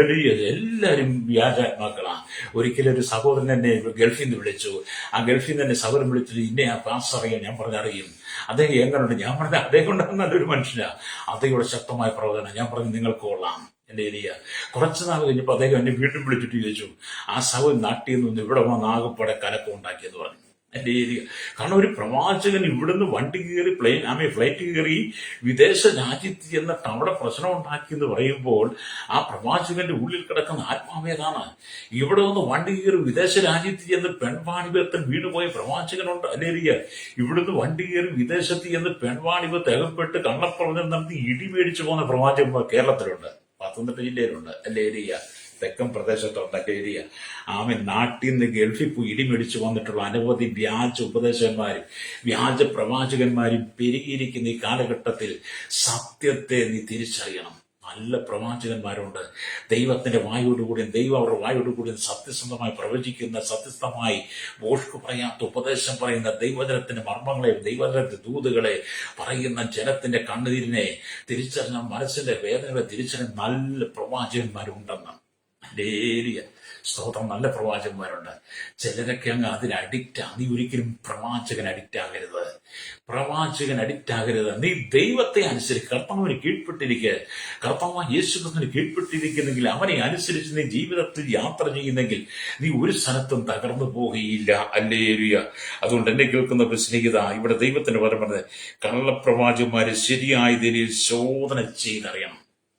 എല്ലാവരും വ്യാജാത്മാക്കളാ. ഒരിക്കലും ഒരു സഹോദരൻ എന്നെ ഗൾഫിൽ നിന്ന് വിളിച്ചു. ആ ഗൾഫിൽ നിന്ന് എന്നെ സഹോദരൻ വിളിച്ചിട്ട്, ഇന്നെ ആ പാസ് അറിയാം. ഞാൻ പറഞ്ഞറിയും. അദ്ദേഹം എങ്ങനെയുണ്ട്? ഞാൻ പറഞ്ഞ അദ്ദേഹം കൊണ്ടാണ് നല്ലൊരു മനുഷ്യനാ, അദ്ദേഹയുടെ ശക്തമായ പ്രവചനം. ഞാൻ പറഞ്ഞു നിങ്ങൾക്ക് കൊള്ളാം. എന്റെ ഏരിയ കുറച്ചു നാൾ കഴിഞ്ഞപ്പോൾ അദ്ദേഹം എന്നെ വീട്ടിൽ വിളിച്ചിട്ട് ചോദിച്ചു, ആ സഹോദരൻ നാട്ടിൽ നിന്ന് ഇവിടെ വന്ന് ആകെപ്പാടെ കലക്കം ഉണ്ടാക്കിയെന്ന് പറഞ്ഞു. എന്റെ ഏരിയ. കാരണം ഒരു പ്രവാചകൻ ഇവിടുന്ന് വണ്ടി കയറി ഫ്ലൈറ്റ് കയറി വിദേശ രാജ്യത്ത് ചെന്നിട്ട് അവിടെ പ്രശ്നം ഉണ്ടാക്കി എന്ന് പറയുമ്പോൾ ആ പ്രവാചകന്റെ ഉള്ളിൽ കിടക്കുന്ന ആത്മാവേതാണ്. ഇവിടെ ഒന്ന് വണ്ടി കയറി വിദേശ രാജ്യത്ത് ചെന്ന് പെൺവാണിഭത്തിൽ വീണുപോയ പ്രവാചകനുണ്ട്. അല്ലേരിയ. ഇവിടുന്ന് വണ്ടി കയറി വിദേശത്ത് ചെന്ന് പെൺവാണിഭത്ത് അകപ്പെട്ട് കള്ളപ്രവചനം നടത്തി ഇടിമേടിച്ചു പോകുന്ന പ്രവാചകന്മാർ കേരളത്തിലുണ്ട്, പത്തനംതിട്ട ജില്ലയിലുണ്ട്. അല്ലേരിയ. തെക്കൻ പ്രദേശത്തുണ്ട്. ഏരിയ. നാട്ടിൽ നിന്ന് ഗൾഫിൽ പോയി ഇടിമേടിച്ചു വന്നിട്ടുള്ള അനവധി വ്യാജ ഉപദേശകന്മാരും വ്യാജ പ്രവാചകന്മാരും പെരുകിയിരിക്കുന്ന ഈ കാലഘട്ടത്തിൽ സത്യത്തെ നീ തിരിച്ചറിയണം. നല്ല പ്രവാചകന്മാരുണ്ട്. ദൈവത്തിന്റെ വായോടുകൂടിയും ദൈവം അവരുടെ വായോടുകൂടിയും സത്യസന്ധമായി പ്രവചിക്കുന്ന, സത്യസന്ധമായി ബോഷ്ക് പറയാത്ത ഉപദേശം പറയുന്ന, ദൈവജനത്തിന്റെ മർമ്മങ്ങളെ, ദൈവജനത്തിന്റെ ദൂതുകളെ പറയുന്ന, ജനത്തിന്റെ കണ്ണുനീരിനെ തിരിച്ചറിഞ്ഞ, മനസ്സിന്റെ വേദനകളെ തിരിച്ചറിഞ്ഞ നല്ല പ്രവാചകന്മാരുണ്ടെന്ന്. ഹല്ലേലൂയ. സ്തോത്രം. നല്ല പ്രവാചകന്മാരുണ്ട്. ചിലരൊക്കെ അങ്ങ് അതിന് അഡിക്റ്റാ. നീ ഒരിക്കലും പ്രവാചകൻ അഡിക്റ്റ് ആകരുത്. പ്രവാചകൻ അഡിക്റ്റ് ആകരുത്. നീ ദൈവത്തെ അനുസരിച്ച് കർത്താവിന് കീഴ്പ്പെട്ടിരിക്കുക. കർത്താവ് യേശുക്രിസ്തുവിന് കീഴ്പ്പെട്ടിരിക്കുന്നെങ്കിൽ, അവനെ അനുസരിച്ച് നീ ജീവിതത്തിൽ യാത്ര ചെയ്യുന്നെങ്കിൽ നീ ഒരു സ്ഥലത്തും തകർന്നു പോകുകയില്ല. ഹല്ലേലൂയ. അതുകൊണ്ട് എന്നെ കേൾക്കുന്ന സ്നേഹിത, ഇവിടെ ദൈവത്തിന്റെ പദം പറഞ്ഞത്, കള്ളപ്രവാചകന്മാരെ ശരിയായ നിലയിൽ ശോധന ചെയ്തറിയണം.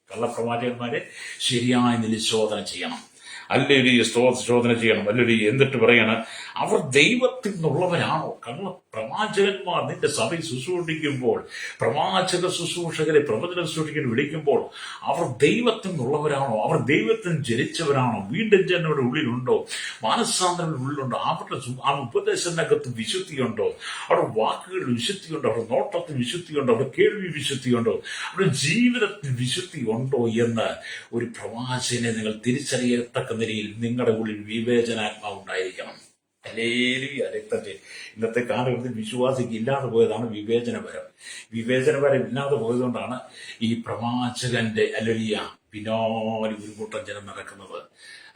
കള്ളപ്രവാചകന്മാരെ ശരിയായ നിലയിൽ ശോധന ചെയ്യണം. ഹല്ലേലൂയ. ശോധന ചെയ്യണം. ഹല്ലേലൂയ. എന്നിട്ട് പറയാണ്, അവർ ദൈവത്തിൽ നിന്നുള്ളവരാണോ? പ്രവാചകന്മാർ നിന്റെ സഭയിൽ ശുശ്രൂഷിക്കുമ്പോൾ, പ്രവാചക ശുശ്രൂഷകരെ പ്രവചന ശുശ്രൂഷിക്കാൻ വിളിക്കുമ്പോൾ അവർ ദൈവത്തിൽ നിന്നുള്ളവരാണോ? അവർ ദൈവത്തിൽ ജനിച്ചവരാണോ? വീണ്ടും ജനങ്ങളുടെ ഉള്ളിലുണ്ടോ? മാനസാന്തരങ്ങളുടെ ഉള്ളിലുണ്ടോ? അവരുടെ ആ ഉപദേശത്തിനകത്ത് വിശുദ്ധിയുണ്ടോ? അവരുടെ വാക്കുകളിൽ വിശുദ്ധിയുണ്ടോ? അവരുടെ നോട്ടത്തിൽ വിശുദ്ധിയുണ്ടോ? അവരുടെ കേൾവി വിശുദ്ധിയുണ്ടോ? അവരുടെ ജീവിതത്തിൽ വിശുദ്ധി ഉണ്ടോ എന്ന് ഒരു പ്രവാചകനെ നിങ്ങൾ തിരിച്ചറിയത്തക്ക നിലയിൽ നിങ്ങളുടെ ഉള്ളിൽ വിവേചനാത്മാവ് ഉണ്ടായിരിക്കണം. ഹല്ലേലൂയ. രക്തത്തെ ഇന്നത്തെ കാലഘട്ടത്തിൽ വിശ്വാസിക്ക് ഇല്ലാതെ പോയതാണ് വിവേചനപരം. വിവേചനപരം ഇല്ലാതെ പോയതുകൊണ്ടാണ് ഈ പ്രവാചകന്റെ ഹല്ലേലൂയ പിന്നാലെ ഒരു കൂട്ടം ജനം നടക്കുന്നത്.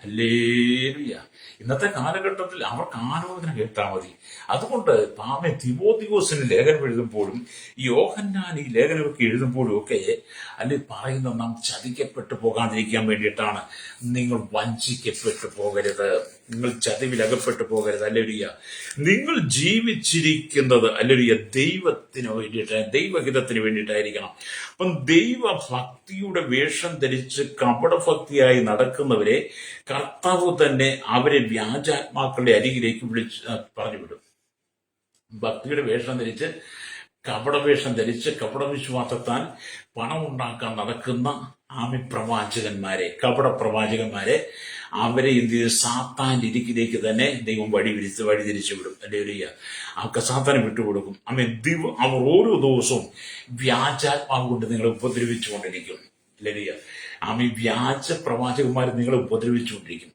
ഹല്ലേലൂയ. ഇന്നത്തെ കാലഘട്ടത്തിൽ അവർക്ക് ആലോചന കേട്ടാൽ മതി. അതുകൊണ്ട് തിമോഥെയോസിന് ലേഖനം എഴുതുമ്പോഴും യോഹന്നാൻ ഈ ലേഖനമൊക്കെ എഴുതുമ്പോഴും ഒക്കെ അല്ലെ പറയുന്ന, നാം ചതിക്കപ്പെട്ടു പോകാതിരിക്കാൻ വേണ്ടിയിട്ടാണ്. നിങ്ങൾ വഞ്ചിക്കപ്പെട്ടു പോകരുത്, നിങ്ങൾ ചതിവിലകപ്പെട്ടു പോകരുത്. ഹല്ലേലൂയ. നിങ്ങൾ ജീവിച്ചിരിക്കുന്നത് ഹല്ലേലൂയ ദൈവത്തിന് വേണ്ടിയിട്ട്, ദൈവഹിതത്തിന് വേണ്ടിയിട്ടായിരിക്കണം. അപ്പം ദൈവഭക്തിയുടെ വേഷം ധരിച്ച് കപടഭക്തിയായി നടക്കുന്നവരെ കർത്താവ് തന്നെ അവരെ വ്യാജാത്മാക്കളുടെ അരികിലേക്ക് പറഞ്ഞുവിടും. ഭക്തിയുടെ വേഷം ധരിച്ച്, കപടവേഷം ധരിച്ച്, കപടവിശ്വാസത്താൽ പണം ഉണ്ടാക്കാൻ നടക്കുന്ന പ്രവാചകന്മാരെ, കപട പ്രവാചകന്മാരെ, അവരെ എന്ത് ചെയ്ത് സാത്താന്റെ ഇരിക്കിലേക്ക് തന്നെ ദൈവം വഴിതിരിച്ചു വിടും. ഹല്ലേലൂയ. അവർക്ക് സാത്താനെ വിട്ടുകൊടുക്കും. അവർ ഓരോ ദിവസവും വ്യാജാത്മാവ് കൊണ്ട് നിങ്ങളെ ഉപദ്രവിച്ചുകൊണ്ടിരിക്കും. ഹല്ലേലൂയ. വ്യാജ പ്രവാചകന്മാർ നിങ്ങളെ ഉപദ്രവിച്ചുകൊണ്ടിരിക്കും.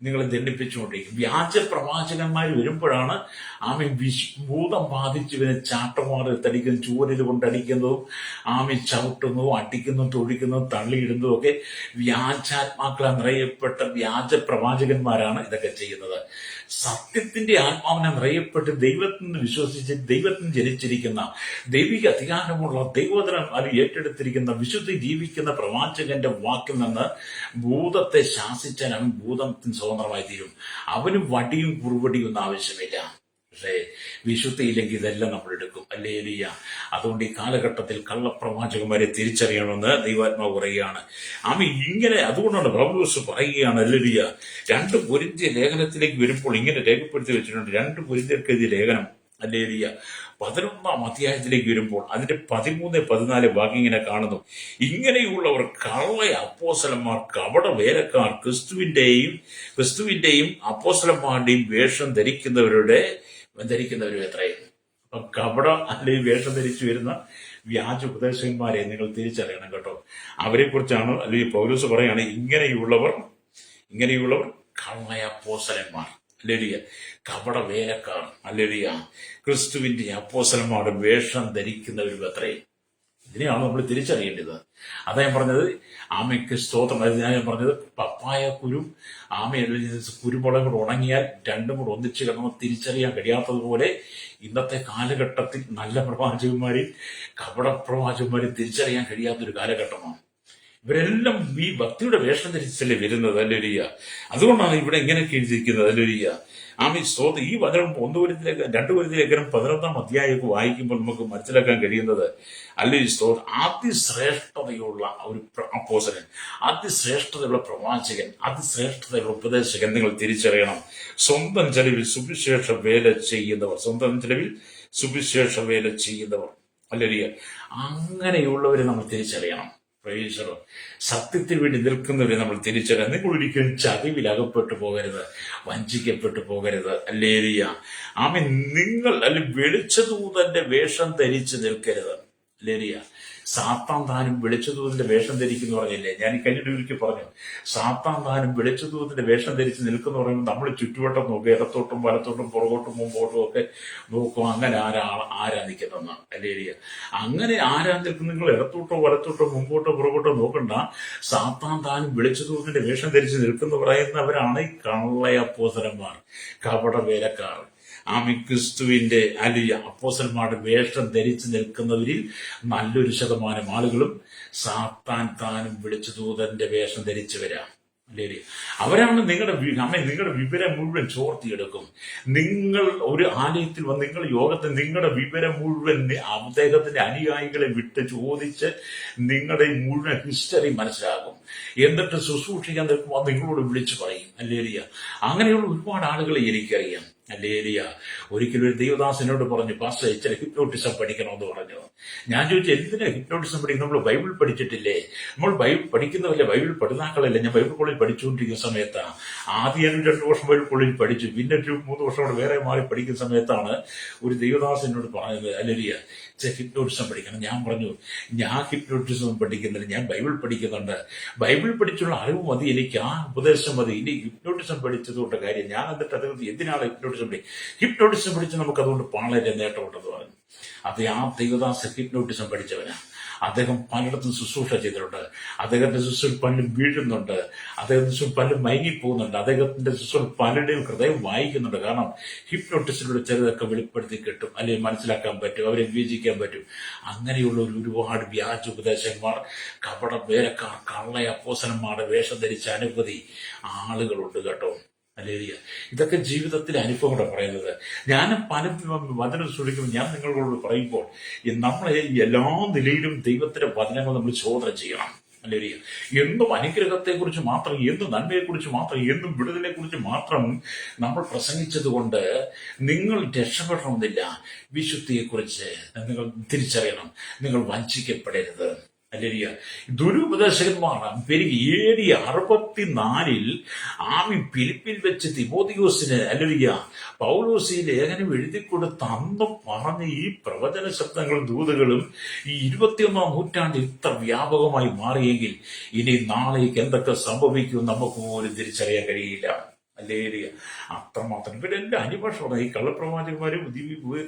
നിങ്ങളെ ദണ്ഡിപ്പിച്ചുകൊണ്ടിരിക്കും. വ്യാജ പ്രവാചകന്മാർ വരുമ്പോഴാണ് ഭൂതം ബാധിച്ചവനെ ചാട്ടമാറി തടിക്കുന്ന ചൂരൽ കൊണ്ടടിക്കുന്നതും ചവിട്ടുന്നതും അടിക്കുന്നതും തൊഴിക്കുന്നതും തള്ളിയിടുന്നതും ഒക്കെ വ്യാജാത്മാക്കളെ നിറയപ്പെട്ട വ്യാജ പ്രവാചകന്മാരാണ് ഇതൊക്കെ ചെയ്യുന്നത്. സത്യത്തിന്റെ ആത്മാവിനെ നിറയപ്പെട്ട് ദൈവത്തിൽ നിന്ന് വിശ്വസിച്ച് ദൈവത്തിൽ ജനിച്ചിരിക്കുന്ന ദൈവിക അധികാരമുള്ള ദൈവവചനം അത് ഏറ്റെടുത്തിരിക്കുന്ന വിശുദ്ധി ജീവിക്കുന്ന പ്രവാചകന്റെ വാക്കിൽ നിന്ന് ഭൂതത്തെ ശാസിച്ചാൽ അവൻ ഭൂതത്തിന് സ്വതന്ത്രമായി തീരും. അവന് വടിയും കുറുവടിയും ഒന്നും ആവശ്യമില്ല. പക്ഷേ വിശുദ്ധിയില്ലെങ്കിൽ ഇതെല്ലാം നമ്മൾ എടുക്കും. ഹല്ലേലൂയ. അതുകൊണ്ട് ഈ കാലഘട്ടത്തിൽ കള്ളപ്രവാചകന്മാരെ തിരിച്ചറിയണമെന്ന് ദൈവാത്മാവ് പറയുകയാണ്. ഇങ്ങനെ അതുകൊണ്ടാണ് പൗലോസ് പറയുകയാണ്. ഹല്ലേലൂയ. 2 കൊരിന്ത്യർ ലേഖനത്തിലേക്ക് വരുമ്പോൾ ഇങ്ങനെ രേഖപ്പെടുത്തി വെച്ചിട്ടുണ്ട്. 2 കൊരിന്ത്യർക്ക് എഴുതിയ ലേഖനം, ഹല്ലേലൂയ, 11-ാം അധ്യായത്തിലേക്ക് വരുമ്പോൾ അതിന്റെ 13-14 ഭാഗം ഇങ്ങനെ കാണുന്നു. ഇങ്ങനെയുള്ളവർ കള്ള അപ്പോസ്തലന്മാർ, കപട വേലക്കാർ, ക്രിസ്തുവിന്റെയും അപ്പോസ്തലന്മാരുടെയും വേഷം ധരിക്കുന്നവരും എത്രയും. അപ്പൊ കപട അല്ലെങ്കിൽ വേഷം ധരിച്ചു വരുന്ന വ്യാജ ഉപദേശകന്മാരെ നിങ്ങൾ തിരിച്ചറിയണം കേട്ടോ. അവരെ കുറിച്ചാണ് അല്ലെങ്കിൽ പൗലോസ് പറയാണ്, ഇങ്ങനെയുള്ളവർ കള്ള അപ്പോസ്തലന്മാർ, ഹല്ലേലൂയ, കപട വേലക്കാർ, ഹല്ലേലൂയ, ക്രിസ്തുവിന്റെ അപ്പോസ്തലന്മാരുടെ വേഷം ധരിക്കുന്നവരും അത്രയും. ഇതിനെയാണ് നമ്മൾ തിരിച്ചറിയേണ്ടത്. അതാ ഞാൻ പറഞ്ഞത്. ആമയ്ക്ക് സ്തോത്രം. ഞാൻ പറഞ്ഞത് പപ്പായ കുരു കുരുമുളക് കൂടെ ഉണങ്ങിയാൽ രണ്ടും കൂടെ ഒന്നിച്ച് കിടന്ന് തിരിച്ചറിയാൻ കഴിയാത്തതുപോലെ ഇന്നത്തെ കാലഘട്ടത്തിൽ നല്ല പ്രവാചകന്മാരെയും കപട പ്രവാചകന്മാരെയും തിരിച്ചറിയാൻ കഴിയാത്തൊരു കാലഘട്ടമാണ്. ഇവരെല്ലാം ഈ ഭക്തിയുടെ വേഷം ധരിച്ചല്ലേ വരുന്നത്. ഹല്ലേലൂയ. അതുകൊണ്ടാണ് ഇവിടെ ഇങ്ങനെയൊക്കെ എഴുതിയിരിക്കുന്നത്. ഹല്ലേലൂയ. സ്തോത്രം. ഈ വചനം 2 കൊരിന്ത്യർ 11-ാം അധ്യായമൊക്കെ വായിക്കുമ്പോൾ നമുക്ക് മനസ്സിലാക്കാൻ കഴിയുന്നത്, അല്ലെങ്കിൽ സ്തോത്രം, അതിശ്രേഷ്ഠതയുള്ള ഒരു അപ്പോസ്തലൻ, അതിശ്രേഷ്ഠതയുള്ള പ്രവാചകൻ, അതിശ്രേഷ്ഠതയുള്ള ഉപദേശകൻ നിങ്ങൾ തിരിച്ചറിയണം. സ്വന്തം ചെലവിൽ സുവിശേഷ വേല ചെയ്യുന്നവർ, ഹല്ലേലൂയ, അങ്ങനെയുള്ളവരെ നമ്മൾ തിരിച്ചറിയണം. സത്യത്തിന് വേണ്ടി നിൽക്കുന്നവരെ നമ്മൾ തിരിച്ചറിയാം. നിങ്ങൾ ഒരിക്കലും ചതിവിൽ അകപ്പെട്ടു പോകരുത്, വഞ്ചിക്കപ്പെട്ടു പോകരുത്. ഹല്ലേലൂയ. നിങ്ങൾ അല്ലെങ്കിൽ വെളിച്ചദൂതന്റെ വേഷം ധരിച്ച് നിൽക്കരുത്. ഹല്ലേലൂയ. സാത്താൻ താനും വെളിച്ചദൂതന്റെ വേഷം ധരിക്കുന്നു പറഞ്ഞില്ലേ? ഞാൻ കഴിഞ്ഞ ഒരിക്കൽ പറഞ്ഞു, സാത്താൻ താനും വെളിച്ചദൂതന്റെ വേഷം ധരിച്ച് നിൽക്കുന്നു പറയുമ്പോൾ നമ്മൾ ചുറ്റുവട്ടം നോക്കുക, ഇടത്തോട്ടും വലത്തോട്ടും പുറകോട്ടും മുമ്പോട്ടും ഒക്കെ നോക്കും. അങ്ങനെ ആരാ നിൽക്കുന്നതെന്നാണ്. ഹല്ലേലൂയ. അങ്ങനെ ആരാ നിൽക്കുന്ന? നിങ്ങൾ ഇടത്തോട്ടോ വലത്തോട്ടോ മുമ്പോട്ടോ പുറകോട്ടോ നോക്കണ്ട. സാത്താൻ താനും വെളിച്ചദൂതന്റെ വേഷം ധരിച്ച് നിൽക്കുന്നു പറയുന്നവരാണ് ഈ കള്ള അപ്പോസ്തലന്മാർ, കപട വേലക്കാർ. ക്രിസ്തുവിന്റെ അല്ലെങ്കിൽ അപ്പോസ്തലന്മാരുടെ വേഷം ധരിച്ചു നിൽക്കുന്നവരിൽ നല്ലൊരു ശതമാനം ആളുകളും സാത്താൻ താനും വിളിച്ചദൂതന്റെ വേഷം ധരിച്ചു വരാം. അവരാണ് നിങ്ങളുടെ വിവരം മുഴുവൻ ചോർത്തിയെടുക്കും. നിങ്ങൾ ഒരു ആലയത്തിൽ വന്ന് നിങ്ങൾ യോഗത്തിൽ നിങ്ങളുടെ വിവരം മുഴുവൻ അദ്ദേഹത്തിന്റെ അനുയായികളെ വിട്ട് ചോദിച്ച് നിങ്ങളുടെ മുഴുവൻ ഹിസ്റ്ററി മനസ്സിലാകും. എന്നിട്ട് ശുശ്രൂഷിക്കാൻ നിൽക്കുമ്പോൾ നിങ്ങളോട് വിളിച്ചു പറയും. ഹല്ലേലൂയ. അങ്ങനെയുള്ള ഒരുപാട് ആളുകളെ എനിക്കറിയാം. ഹല്ലേലൂയ. ഒരിക്കലും ഒരു ദൈവദാസനോട് പറഞ്ഞു, പാസ്റ്റർ ഇച്ചിരി ഹിപ്നോട്ടിസം പഠിക്കണമെന്ന് പറഞ്ഞു. ഞാൻ ചോദിച്ചു, എന്തിനാ ഹിപ്നോട്ടിസം പഠിക്കും? നമ്മൾ ബൈബിൾ പഠിച്ചിട്ടില്ലേ? നമ്മൾ ബൈബിൾ പഠിക്കുന്നവല്ലേ, ബൈബിൾ പഠിതാക്കളല്ലേ? ഞാൻ ബൈബിൾ കോളേജ് പഠിച്ചുകൊണ്ടിരിക്കുന്ന സമയത്താണ് ആദ്യം 2 വർഷം ബൈബിൾ കോളേജ് പഠിച്ചു. പിന്നെ 3 വർഷം കൂടെ വേറെ മാറി പഠിക്കുന്ന സമയത്താണ് ഒരു ദൈവദാസനോട് പറഞ്ഞത്, ഹല്ലേലൂയ, ഹിപ്നോട്ടിസം പഠിക്കണം. ഞാൻ പറഞ്ഞു, ഞാൻ ഹിപ്നോട്ടിസം പഠിക്കുന്നില്ല, ഞാൻ ബൈബിൾ പഠിക്കുന്നുണ്ട്. ബൈബിൾ പഠിച്ചുള്ള അറിവ് മതി എനിക്ക്, ആ ഉപദേശം മതി. ഇനി ഹിപ്നോട്ടിസം പഠിച്ചതുകൊണ്ട് കാര്യം ഞാൻ എന്നിട്ട് അദ്ദേഹം എന്തിനാണ് ഹിപ്നോട്ടിസം പഠിച്ച് നമുക്ക് അതുകൊണ്ട് വളരെ നേട്ടമുണ്ടെന്ന് പറഞ്ഞു. അത് ആ ദൈവദാസ ഹിപ്നോട്ടിസം പഠിച്ചവനാ. അദ്ദേഹം പലയിടത്തും ശുശ്രൂഷ ചെയ്തിട്ടുണ്ട്. അദ്ദേഹത്തിന്റെ ശുശ്രൂഷ പലരും വീഴുന്നുണ്ട്, അദ്ദേഹത്തിന്റെ ശുശ്രൂഷ പലരും മയങ്ങിപ്പോകുന്നുണ്ട്, അദ്ദേഹത്തിന്റെ ശുശ്രൂഷ പലരുടെയും ഹൃദയം വായിക്കുന്നുണ്ട്. കാരണം ഹിപ്നോട്ടിസിലൂടെ ചിലതൊക്കെ വെളിപ്പെടുത്തി കിട്ടും, അല്ലെങ്കിൽ മനസ്സിലാക്കാൻ പറ്റും, അവരെ വിവേചിക്കാൻ പറ്റും. അങ്ങനെയുള്ള ഒരുപാട് വ്യാജ ഉപദേശന്മാർ, കപട വേലക്കാർ, കള്ള അപ്പോസ്തലന്മാരുടെ വേഷം ധരിച്ച അനവധി ആളുകളുണ്ട് കേട്ടോ. ഹല്ലേലൂയ. ഇതൊക്കെ ജീവിതത്തിലെ അനുഭവങ്ങളാണ് പറയുന്നത്. ഞാൻ പല വചനം ശ്രമിക്കുമ്പോൾ ഞാൻ നിങ്ങളോട് പറയുമ്പോൾ നമ്മളെ എല്ലാ നിലയിലും ദൈവത്തിന്റെ വചനങ്ങൾ നമ്മൾ ചോദന ചെയ്യണം. ഹല്ലേലൂയ. എന്നും അനുഗ്രഹത്തെക്കുറിച്ച് മാത്രം, എന്നും നന്മയെക്കുറിച്ച് മാത്രം, എന്നും വിടുതലെക്കുറിച്ച് മാത്രം നമ്മൾ പ്രസംഗിച്ചത് കൊണ്ട് നിങ്ങൾ രക്ഷപ്പെടണമെന്നില്ല. വിശുദ്ധിയെക്കുറിച്ച് നിങ്ങൾ തിരിച്ചറിയണം. നിങ്ങൾ വഞ്ചിക്കപ്പെടരുത്. ഹല്ലേലൂയ. ദുരുപദേശകന്മാർ പെരുകി. AD 64 ഫിലിപ്പിൽ വെച്ച് തിമോഥെയോസിന്, ഹല്ലേലൂയ, പൗലോസ് ഈ ലേഖനം എഴുതിക്കൊടുത്ത് അന്ന് പറഞ്ഞ ഈ പ്രവചന ശബ്ദങ്ങളും ദൂതുകളും ഈ 21-ാം നൂറ്റാണ്ടിൽ ഇത്ര വ്യാപകമായി മാറിയെങ്കിൽ ഇനി നാളേക്ക് എന്തൊക്കെ സംഭവിക്കും നമുക്ക് പോലും തിരിച്ചറിയാൻ കഴിയില്ല. അല്ലേരിയ. അത്രമാത്രം ഇവരെല്ലാം അന്യഭാഷ പറയും. ഈ കള്ളപ്രവാചകന്മാരും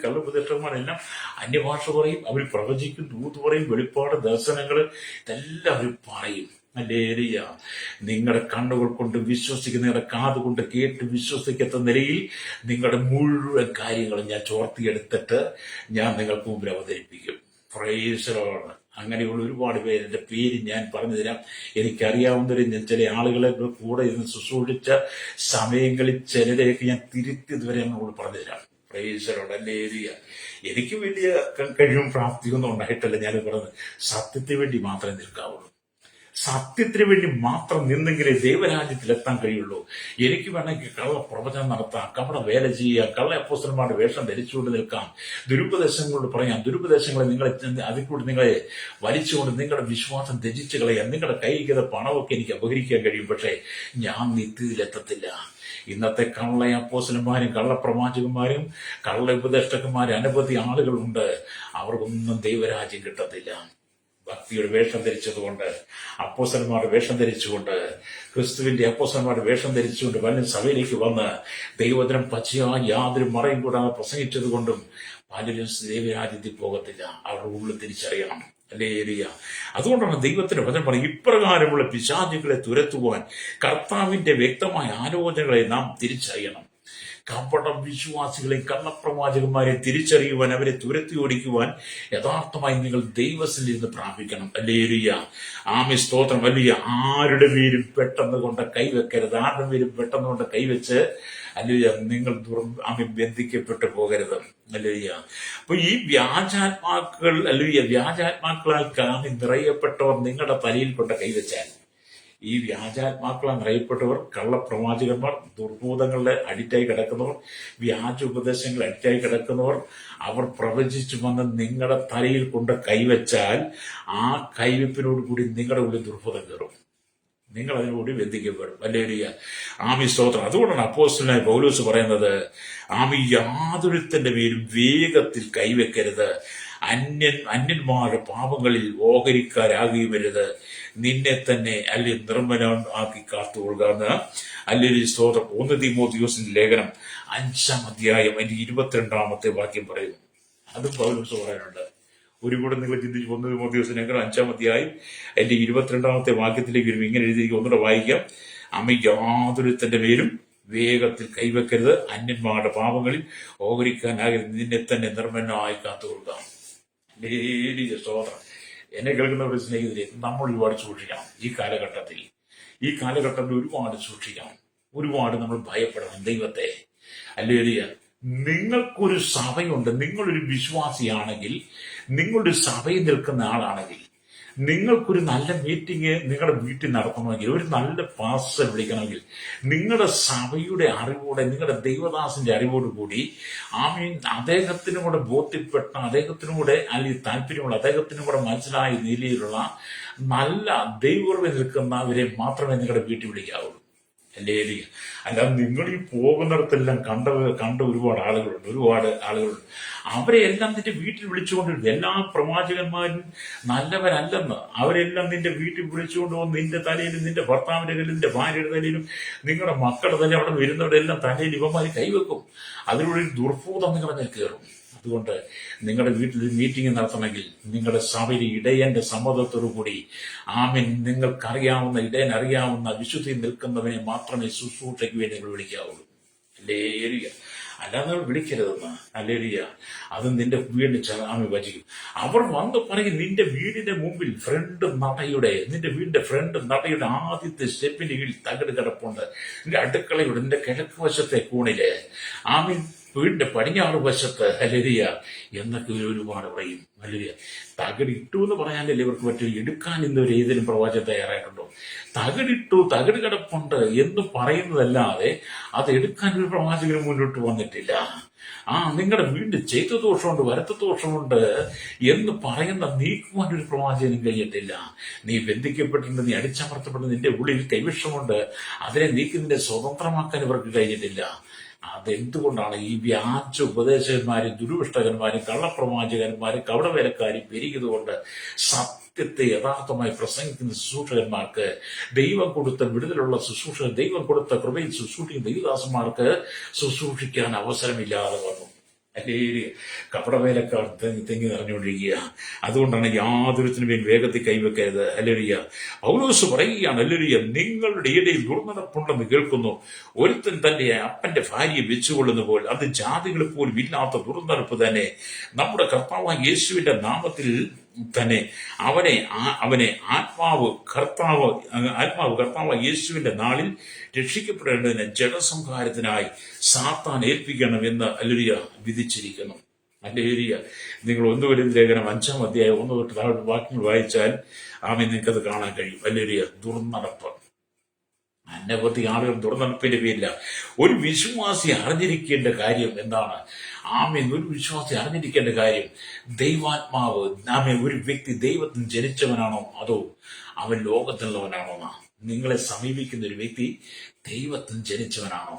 കള്ളപ്രതിഷ്ഠന്മാരെല്ലാം അന്യഭാഷ പറയും, അവർ പ്രവചിക്കും, ദൂത് പറയും, വെളിപ്പാട്, ദർശനങ്ങൾ, ഇതെല്ലാം അവർ പറയും. അല്ലേരിയ. നിങ്ങളുടെ കണ്ണുകൾ കൊണ്ട് വിശ്വസിക്കുന്ന, നിങ്ങളുടെ കാത് കൊണ്ട് കേട്ട് വിശ്വസിക്കാത്ത നിലയിൽ നിങ്ങളുടെ മുഴുവൻ കാര്യങ്ങളും ഞാൻ ചോർത്തിയെടുത്തിട്ട് ഞാൻ നിങ്ങൾക്ക് മുമ്പിൽ അവതരിപ്പിക്കും. Praise the Lord. അങ്ങനെയുള്ള ഒരുപാട് പേര്, എൻ്റെ പേര് ഞാൻ പറഞ്ഞു തരാം. എനിക്കറിയാവുന്നവരെ ഞാൻ ചില ആളുകളെ കൂടെ ഇരുന്ന് ശുശ്രൂഷിച്ച സമയങ്ങളിൽ ചിലരെയൊക്കെ ഞാൻ തിരുത്തി ഇതുവരെ നമ്മളോട് പറഞ്ഞു തരാം. Praise the Lord. ഹല്ലേലൂയ. എനിക്ക് വലിയ കഴിവും പ്രാപ്തിയൊന്നും ഉണ്ടായിട്ടല്ല ഞാൻ പറഞ്ഞത്. സത്യത്തിന് വേണ്ടി മാത്രമേ നിൽക്കാവുള്ളൂ. സത്യത്തിന് വേണ്ടി മാത്രം നിന്നെങ്കിലേ ദൈവരാജ്യത്തിൽ എത്താൻ കഴിയുള്ളൂ. എനിക്ക് വേണമെങ്കിൽ കള്ള പ്രവചനം നടത്താം, കപട വേല ചെയ്യാം, കള്ള അപ്പോസ്തലന്മാരുടെ വേഷം ധരിച്ചുകൊണ്ട് നിൽക്കാം, ദുരുപദേശങ്ങളോട് പറയാം, ദുരുപദേശങ്ങളെ അതിൽ കൂടി നിങ്ങളെ വലിച്ചുകൊണ്ട് നിങ്ങളുടെ വിശ്വാസം ത്യജിച്ചു കളയാം, നിങ്ങളുടെ കൈകത പണമൊക്കെ എനിക്ക് അപഹരിക്കാൻ കഴിയും. പക്ഷേ ഞാൻ നിത്യത്തിലെത്തത്തില്ല. ഇന്നത്തെ കള്ള അപ്പോസ്തലന്മാരും കള്ളപ്രവാചകന്മാരും കള്ള ഉപദേഷ്ടകന്മാരും അനവധി ആളുകളുണ്ട്. അവർക്കൊന്നും ദൈവരാജ്യം കിട്ടത്തില്ല. ഭക്തിയുടെ വേഷം ധരിച്ചതുകൊണ്ട്, അപ്പോസ്തലന്മാരുടെ വേഷം ധരിച്ചുകൊണ്ട്, ക്രിസ്തുവിന്റെ അപ്പോസ്തലന്മാരുടെ വേഷം ധരിച്ചുകൊണ്ട് പലരും സഭയിലേക്ക് വന്ന് ദൈവവചനം പച്ചയായി യാതൊരു മറയും കൂടാതെ പ്രസംഗിച്ചത് കൊണ്ടും പലരും ദൈവരാജ്യത്തിൽ പോകത്തില്ല. അവരുടെ ഉള്ളിൽ തിരിച്ചറിയണം. ഹല്ലേലൂയ. അതുകൊണ്ടാണ് ദൈവത്തിന്റെ വചനം പറയും, ഇപ്രകാരമുള്ള പിശാചുകളെ തുരത്തുവാൻ കർത്താവിന്റെ വ്യക്തമായ ആലോചനകളെ നാം തിരിച്ചറിയണം. കപട വിശ്വാസികളെയും കള്ളപ്രവാചകന്മാരെ തിരിച്ചറിയുവാൻ, അവരെ തുരത്തി ഓടിക്കുവാൻ യഥാർത്ഥമായി നിങ്ങൾ ദൈവത്തിൽ നിന്ന് പ്രാപിക്കണം. ഹല്ലേലൂയ. ആമേൻ. സ്തോത്രം. ഹല്ലേലൂയ. ആരുടെ പേരും പെട്ടെന്ന് കൊണ്ട് കൈവെക്കരുത്. ആരുടെ പേരും പെട്ടെന്ന് കൊണ്ട് കൈവച്ച് ഹല്ലേലൂയ നിങ്ങൾ ബന്ധിക്കപ്പെട്ടു പോകരുത്. ഹല്ലേലൂയ. അപ്പൊ ഈ വ്യാജാത്മാക്കൾ വ്യാജാത്മാക്കളാൽ നിറയപ്പെട്ടവർ നിങ്ങളുടെ തലയിൽ കൊണ്ട് കൈവച്ചാൽ, ഈ വ്യാജാത്മാക്കളാൽ നിറയപ്പെട്ടവർ, കള്ളപ്രവാചകന്മാർ, ദുർഭൂതങ്ങളുടെ അഡിക്റ്റായി കിടക്കുന്നവർ, വ്യാജ ഉപദേശങ്ങൾ അഡിക്റ്റായി കിടക്കുന്നവർ, അവർ പ്രവചിച്ചു വന്ന് നിങ്ങളുടെ തലയിൽ കൊണ്ട് കൈവച്ചാൽ ആ കൈവെപ്പിനോട് കൂടി നിങ്ങളുടെ ഉള്ളിൽ ദുർഭൂതം കയറും. നിങ്ങൾ അതിനോട് ബന്ധിക്കപ്പെടും. ഹല്ലേലൂയ. ആമേൻ. സ്തോത്രം. അതുകൊണ്ടാണ് അപ്പോസ്തലനായ പൗലോസ് പറയുന്നത്, യാതൊരുത്തന്റെ പേരും വേഗത്തിൽ കൈവെക്കരുത്, അന്യന്മാരുടെ പാപങ്ങളിൽ ഓഹരിക്കാരാകുകയുമരുത്, നിന്നെ തന്നെ നിർമ്മലം ആക്കി കാത്തുകൊള്ളുക. അല്ലെങ്കിൽ സ്തോത്രം. 1 തീമോഥെയോസിന്റെ ലേഖനം 5-ാം അധ്യായം അതിന്റെ 22-ാമത്തെ വാക്യം പറയുന്നു. അതും പൗലോസ് പറയാനുണ്ട്. ഒരു കൂടെ നിങ്ങൾ ചിന്തിച്ച് 1 തീമോഥെയോസിന്റെ ലേഖനം 5-ാം അധ്യായം അതിന്റെ 22-ാമത്തെ വാക്യത്തിലേക്ക് വരും. ഇങ്ങനെ എഴുതിയിരിക്കും. ഒന്നുകൂടെ വായിക്കാം. യാതൊരുത്തന്റെ പേരും വേഗത്തിൽ കൈവെക്കരുത്, അന്യന്മാരുടെ പാപങ്ങളിൽ ഓഹരിക്കാനാകരുത്, നിന്നെ തന്നെ നിർമ്മലമായി കാത്തുകൊള്ളുക. സ്തോത്രം. എന്നെ കേൾക്കുന്നവരുടെ സ്നേഹിതരെ, നമ്മൾ ഒരുപാട് സൂക്ഷിക്കണം. ഈ കാലഘട്ടത്തിൽ ഒരുപാട് സൂക്ഷിക്കണം. ഒരുപാട് നമ്മൾ ഭയപ്പെടണം ദൈവത്തെ. ഹല്ലേലൂയ. നിങ്ങൾക്കൊരു സഭയുണ്ട്. നിങ്ങളൊരു വിശ്വാസിയാണെങ്കിൽ, നിങ്ങളൊരു സഭയിൽ നിൽക്കുന്ന ആളാണെങ്കിൽ, നിങ്ങൾക്കൊരു നല്ല മീറ്റിംഗ് നിങ്ങളുടെ വീട്ടിൽ നടത്തണമെങ്കിൽ, ഒരു നല്ല പാസ്റ്റർ വിളിക്കണമെങ്കിൽ, നിങ്ങളുടെ സഭയുടെ അറിവോടെ, നിങ്ങളുടെ ദൈവദാസന്റെ അറിവോടുകൂടി അദ്ദേഹത്തിനും കൂടെ ബോധ്യപ്പെട്ട, അദ്ദേഹത്തിനും കൂടെ അല്ലെങ്കിൽ താല്പര്യമുള്ള, അദ്ദേഹത്തിനും കൂടെ മനസ്സിലായ നിലയിലുള്ള നല്ല ദൈവകൃപ നിൽക്കുന്നവരെ മാത്രമേ നിങ്ങളുടെ വീട്ടിൽ വിളിക്കാവുള്ളൂ. ഹല്ലേലൂയ. അല്ലാതെ നിങ്ങൾ ഈ പോകുന്നിടത്തെല്ലാം കണ്ട ഒരുപാട് ആളുകളുണ്ട്. അവരെ എല്ലാം നിന്റെ വീട്ടിൽ വിളിച്ചുകൊണ്ടിരുന്നു. എല്ലാ പ്രവാചകന്മാരും നല്ലവരല്ലെന്ന് അവരെല്ലാം നിന്റെ വീട്ടിൽ വിളിച്ചുകൊണ്ട് വന്ന് നിന്റെ തലയിലും, നിന്റെ ഭർത്താവിന്റെ കയ്യിലും, നിന്റെ ഭാര്യയുടെ തലയിലും, നിങ്ങളുടെ മക്കളുടെ തലയിൽ, അവിടെ വരുന്നവരുടെ എല്ലാം തലയിൽ ഇവന്മാർ കൈവെക്കും. അതിലൂടെ ദുർഭൂതം നിങ്ങളുടെ മേൽ കയറും. അതുകൊണ്ട് നിങ്ങളുടെ വീട്ടിൽ മീറ്റിംഗ് നടത്തണമെങ്കിൽ, നിങ്ങളുടെ സഭയിലെ ഇടയന്റെ സമ്മതത്തോടു കൂടി നിങ്ങൾക്കറിയാവുന്ന, ഇടയൻ അറിയാവുന്ന വിശുദ്ധി നിൽക്കുന്നവനെ മാത്രമേ ശുശ്രൂഷയ്ക്ക് വേണ്ടി നിങ്ങൾ വിളിക്കാവുള്ളൂ. ഹല്ലേലൂയ. അല്ലാതെ നിങ്ങൾ വിളിക്കരുതെന്ന്. ഹല്ലേലൂയ. അത് നിന്റെ വീടിന് വചിക്കും. അവർ വന്ന് പറയും, നിന്റെ വീടിന്റെ മുമ്പിൽ നിന്റെ വീടിന്റെ ഫ്രണ്ട് നടയുടെ ആദ്യത്തെ സ്റ്റെപ്പിന്റെ കീഴിൽ തകട് കിടപ്പുണ്ട്. നിന്റെ അടുക്കളയുടെ, നിന്റെ കിഴക്ക് വശത്തെ കൂണില്, വീടിന്റെ പടിഞ്ഞാറ് വശത്ത്, ഹല്ലേലൂയ എന്നൊക്കെ ഒരുപാട് പറയും. ഹല്ലേലൂയ. തകടിട്ടു എന്ന് പറയാനല്ലേ ഇവർക്ക് പറ്റും. എടുക്കാൻ ഇന്നൊരു ഏതെങ്കിലും പ്രവാചകം തയ്യാറായിട്ടുണ്ടോ? തകട് കിടപ്പുണ്ട് എന്ന് പറയുന്നതല്ലാതെ അത് എടുക്കാൻ ഒരു പ്രവാചകന് മുന്നോട്ട് വന്നിട്ടില്ല. നിങ്ങളുടെ വീണ്ടും ചെയ്ത ദോഷമുണ്ട്, വരത്ത ദോഷമുണ്ട് എന്ന് പറയുന്ന നീക്കുവാൻ ഒരു പ്രവാചകനും കഴിയത്തില്ല. നീ ബന്ധിക്കപ്പെട്ടിട്ടുണ്ട്, നീ അടിച്ചമർത്തപ്പെട്ട്, നിന്റെ ഉള്ളിൽ കൈവിഷമുണ്ട്, അതിനെ നീക്കി നിന്നെ സ്വതന്ത്രമാക്കാൻ ഇവർക്ക് കഴിഞ്ഞിട്ടില്ല. അതെന്തുകൊണ്ടാണ് ഈ വ്യാജ ഉപദേശകന്മാരും ദുരുവിഷ്ടകന്മാരും കള്ളപ്രവാചകന്മാരും കവടവേലക്കാരും പെരുകിയതുകൊണ്ട് സത്യത്തെ യഥാർത്ഥമായി പ്രസംഗിക്കുന്ന ശുശ്രൂഷകന്മാർക്ക്, ദൈവം കൊടുത്ത വിടുതലുള്ള ശുശ്രൂഷ, ദൈവം കൊടുത്ത കൃപയിൽ ശുശ്രൂഷിക്കുന്ന ദൈവദാസന്മാർക്ക് ശുശ്രൂഷിക്കാൻ അവസരമില്ലാതെ വന്നു. അല്ലെങ്കിൽ കപടവേലക്കാർ തെങ്ങി നിറഞ്ഞുകൊണ്ടിരിക്കുക. അതുകൊണ്ടാണ് യാതൊരുത്തിനു മേൽ വേഗത്തിൽ കൈവെക്കരുത്. ഹല്ലേലൂയ. പൗലോസ് പറയുകയാണ്, ഹല്ലേലൂയ, നിങ്ങളുടെ ഇടയിൽ ദുർനടപ്പുണ്ടെന്ന് കേൾക്കുന്നു. ഒരുത്തൻ തന്റെ അപ്പന്റെ ഭാര്യയെ വെച്ചുകൊള്ളുന്ന പോലെ അത് ജാതികളിൽ പോലും ഇല്ലാത്ത ദുർനടപ്പ് തന്നെ. നമ്മുടെ കർത്താവായ യേശുവിന്റെ നാമത്തിൽ തന്നെ അവനെ ആത്മാവ് കർത്താവ് യേശുവിന്റെ നാളിൽ രക്ഷിക്കപ്പെടേണ്ടതിന് ജഡസംഹാരത്തിനായി സാത്താൻ ഏൽപ്പിക്കണമെന്ന് ഹല്ലേലൂയ വിധിച്ചിരിക്കുന്നു. ഹല്ലേലൂയ. നിങ്ങൾ 1 കൊരിന്ത്യർ ലേഖനം 5-ാം അധ്യായം 1 തൊട്ട് 4 വാക്യങ്ങൾ വായിച്ചാൽ നിങ്ങൾക്കത് കാണാൻ കഴിയും. ഹല്ലേലൂയ. ദുർനടപ്പ്, അനവധി ആളുകൾ ദുർനടപ്പിന്റെ പേരില്ല. ഒരു വിശ്വാസി അറിഞ്ഞിരിക്കേണ്ട കാര്യം എന്താണ്? ഒരു വിശ്വാസി അറിഞ്ഞിരിക്കേണ്ട കാര്യം, ദൈവാത്മാവ് ഒരു വ്യക്തി ദൈവത്തിന് ജനിച്ചവനാണോ അതോ അവൻ ലോകത്തിലുള്ളവനാണോ? നിങ്ങളെ സമീപിക്കുന്ന ഒരു വ്യക്തി ദൈവത്തിന് ജനിച്ചവനാണോ?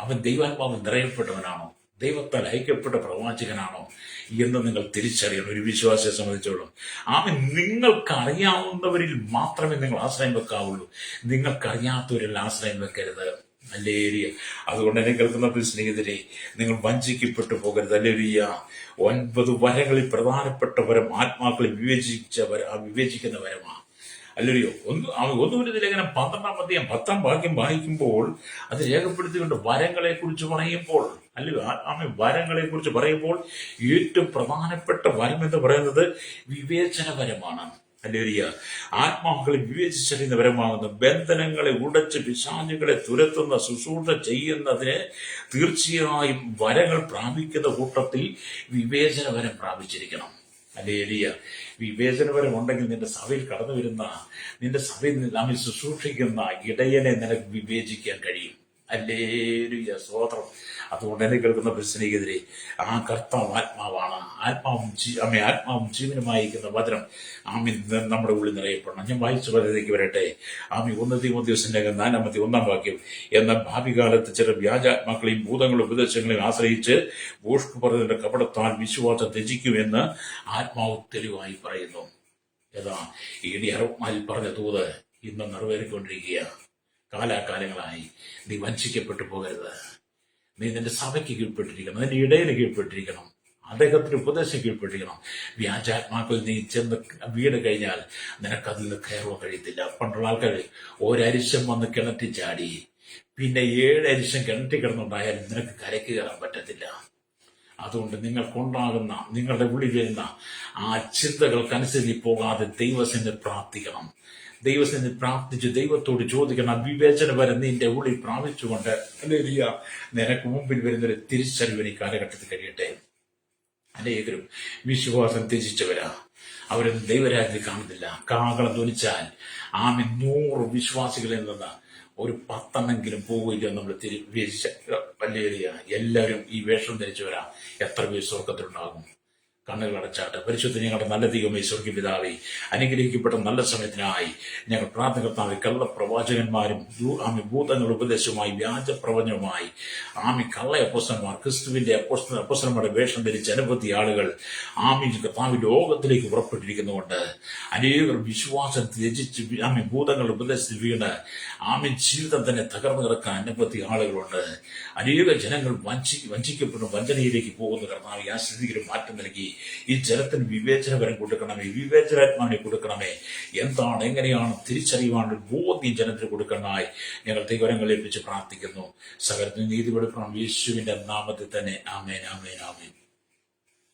അവൻ ദൈവാത്മാവ് നിറയപ്പെട്ടവനാണോ? ദൈവത്താൽ അയക്കപ്പെട്ട പ്രവാചകനാണോ എന്ന് നിങ്ങൾ തിരിച്ചറിയണം. ഒരു വിശ്വാസിയെ സംബന്ധിച്ചോളം നിങ്ങൾക്ക് അറിയാവുന്നവരിൽ മാത്രമേ നിങ്ങൾ ആശ്രയം വെക്കാവുള്ളൂ. നിങ്ങൾക്കറിയാത്തവരിൽ ആശ്രയം വെക്കരുത്. ഹല്ലേലൂയ. അതുകൊണ്ട് എന്നെ കേൾക്കുന്ന സ്നേഹിതരെ, നിങ്ങൾ വഞ്ചിക്കപ്പെട്ടു പോകരുത്. ഹല്ലേലൂയ. 9 വരങ്ങളിൽ പ്രധാനപ്പെട്ട വരം ആത്മാക്കളെ വിവേചിക്കുന്ന വരമാണ്. ഹല്ലേലൂയ. 1 കൊരിന്ത്യർ ലേഖനം 12-ാം അധ്യായം 10-ാം വാക്യം വായിക്കുമ്പോൾ അത് രേഖപ്പെടുത്തിക്കൊണ്ട് വരങ്ങളെ കുറിച്ച് പറയുമ്പോൾ, വരങ്ങളെ കുറിച്ച് പറയുമ്പോൾ ഏറ്റവും പ്രധാനപ്പെട്ട വരം എന്ന് പറയുന്നത് വിവേചനപരമാണ്. ഹല്ലേലൂയ. ആത്മാക്കളെ വിവേചിച്ചറിയുന്ന വരമാകുന്നു. ബന്ധനങ്ങളെ ഉടച്ച് പിശാചുകളെ തുരത്തുന്ന ശുശ്രൂഷ ചെയ്യുന്നതിന് തീർച്ചയായും വരങ്ങൾ പ്രാപിക്കുന്ന കൂട്ടത്തിൽ വിവേചനപരം പ്രാപിച്ചിരിക്കണം. ഹല്ലേലൂയ. വിവേചനപരം ഉണ്ടെങ്കിൽ നിന്റെ സഭയിൽ കടന്നു വരുന്ന, നിന്റെ സഭയിൽ നമ്മിൽ ശുശ്രൂഷിക്കുന്ന ഇടയനെ നിനക്ക് വിവേചിക്കാൻ കഴിയും. ഹല്ലേലൂയ. സ്തോത്രം. അതുകൊണ്ട് എന്നെ കേൾക്കുന്ന സ്നേഹിതരെ, കർത്താവ് ആത്മാവാണ്. ആത്മാവും ജീവനുമായിരിക്കുന്ന വചനം നമ്മുടെ ഉള്ളിൽ നിറയപ്പെടണം. ഞാൻ വായിച്ച പദ്ധതിക്ക് വരട്ടെ. 1 തീമോഥെയോസിന്റെ 4-ാം അധ്യായം 1-ാം വാക്യം. എന്നാൽ ഭാവി കാലത്ത് ചില വ്യാജാത്മാക്കളെയും ഭൂതങ്ങളും ഉപദേശങ്ങളെയും ആശ്രയിച്ച് ഭോഷ്കുപറയുടെ കപടത്താൽ വിശ്വാസം ത്യജിക്കുമെന്ന് ആത്മാവ് തെളിവായി പറയുന്നു. ഏതാ AD 64 പറഞ്ഞ തൂത് ഇന്ന് നിറവേറിക്കൊണ്ടിരിക്കുക. കാലാകാലങ്ങളായി നീ വഞ്ചിക്കപ്പെട്ടു പോകരുത്. നീ നിന്റെ സഭയ്ക്ക് കീഴ്പ്പെട്ടിരിക്കണം, നിന്റെ ഇടയിന് കീഴ്പ്പെട്ടിരിക്കണം, അദ്ദേഹത്തിന് ഉപദേശം കീഴ്പ്പെട്ടിരിക്കണം. വ്യാജാത്മാക്കൾ നീ ചെന്ന് വീട് കഴിഞ്ഞാൽ നിനക്കതിൽ നിന്ന് കയറുവാൻ കഴിയത്തില്ല. പണ്ടുള്ള ആൾക്കാർ ഒരരിശം വന്ന് കിണറ്റി ചാടി, പിന്നെ 7 അരിശം കിണറ്റി കിടന്നുണ്ടായാലും നിനക്ക് കരയ്ക്ക് കയറാൻ പറ്റത്തില്ല. അതുകൊണ്ട് നിങ്ങൾക്കുണ്ടാകുന്ന, നിങ്ങളുടെ ഉള്ളിൽ വരുന്ന ചിന്തകൾക്കനുസരിച്ച് പോകാതെ ദൈവസന്നിധിയിൽ പ്രാർത്ഥിക്കണം. ദൈവസന്നിധിയിൽ പ്രാർത്ഥിച്ച് ദൈവത്തോട് ചോദിക്കണം. വിവേചനപരം നിന്റെ ഉള്ളിൽ പ്രാപിച്ചുകൊണ്ട് ഹല്ലേലൂയ നിനക്ക് മുമ്പിൽ വരുന്നൊരു തിരിച്ചറിവ് ഈ കാലഘട്ടത്തിൽ കഴിയട്ടെ. അനേകരും വിശ്വാസം ത്യജിച്ചവരാ, അവരൊന്നും ദൈവരാജ്യത്തിൽ കാണുന്നില്ല. കാഹളം ധ്വനിച്ചാൽ 100 വിശ്വാസികളിൽ നിന്ന് ഒരു 10 പോവില്ല. നമ്മൾ ഹല്ലേലൂയ. എല്ലാവരും ഈ വേഷം ധരിച്ചവരാ. എത്ര പേര് സ്വർഗത്തിലുണ്ടാകും? കണ്ണുകൾ അടച്ചാട്ട്. പരിശുദ്ധ ഞങ്ങളുടെ നല്ല ദൈവമേ, സ്വർഗീയ പിതാവേ, അനുഗ്രഹിക്കപ്പെട്ട നല്ല സമയത്തിനായി ഞങ്ങൾ പ്രാർത്ഥന. കള്ളപ്രവാചകന്മാരും ഭൂതങ്ങളുടെ ഉപദേശവുമായി വ്യാജപ്രവചനവുമായി കള്ള അപ്പോസ്തലന്മാർ, ക്രിസ്തുവിന്റെ അപ്പോസ്തലന്മാരുടെ വേഷം ധരിച്ച അനവധി ആളുകൾ കർത്താവ് ലോകത്തിലേക്ക് പുറപ്പെട്ടിരിക്കുന്നുകൊണ്ട് അനേകർ വിശ്വാസം ത്യജിച്ച് ഭൂതങ്ങളുടെ ഉപദേശത്തിൽ വീണ് ജീവിതം തന്നെ തകർന്നു കിടക്കാൻ അനവധി ആളുകളുണ്ട്. അനേക ജനങ്ങൾ വഞ്ചിക്കപ്പെടുന്ന വഞ്ചനയിലേക്ക് പോകുന്ന കർത്താവ് ആ സ്ഥിതിക്ക് മാറ്റം നൽകി ഈ ജനത്തിന് വിവേചനപരം കൊടുക്കണമേ, വിവേചനാത്മാവിനെ കൊടുക്കണമേ. എന്താണ്, എങ്ങനെയാണ് തിരിച്ചറിയുവാനുള്ള ബോധ്യം ജനത്തിന് കൊടുക്കണമായി ഞങ്ങൾ ദൈവങ്ങളെ ഏൽപ്പിച്ച് പ്രാർത്ഥിക്കുന്നു. സകലത്തിന് നീതി കൊടുക്കണം യേശുവിന്റെ നാമത്തിൽ തന്നെ. ആമേൻ, ആമേൻ, ആമേൻ.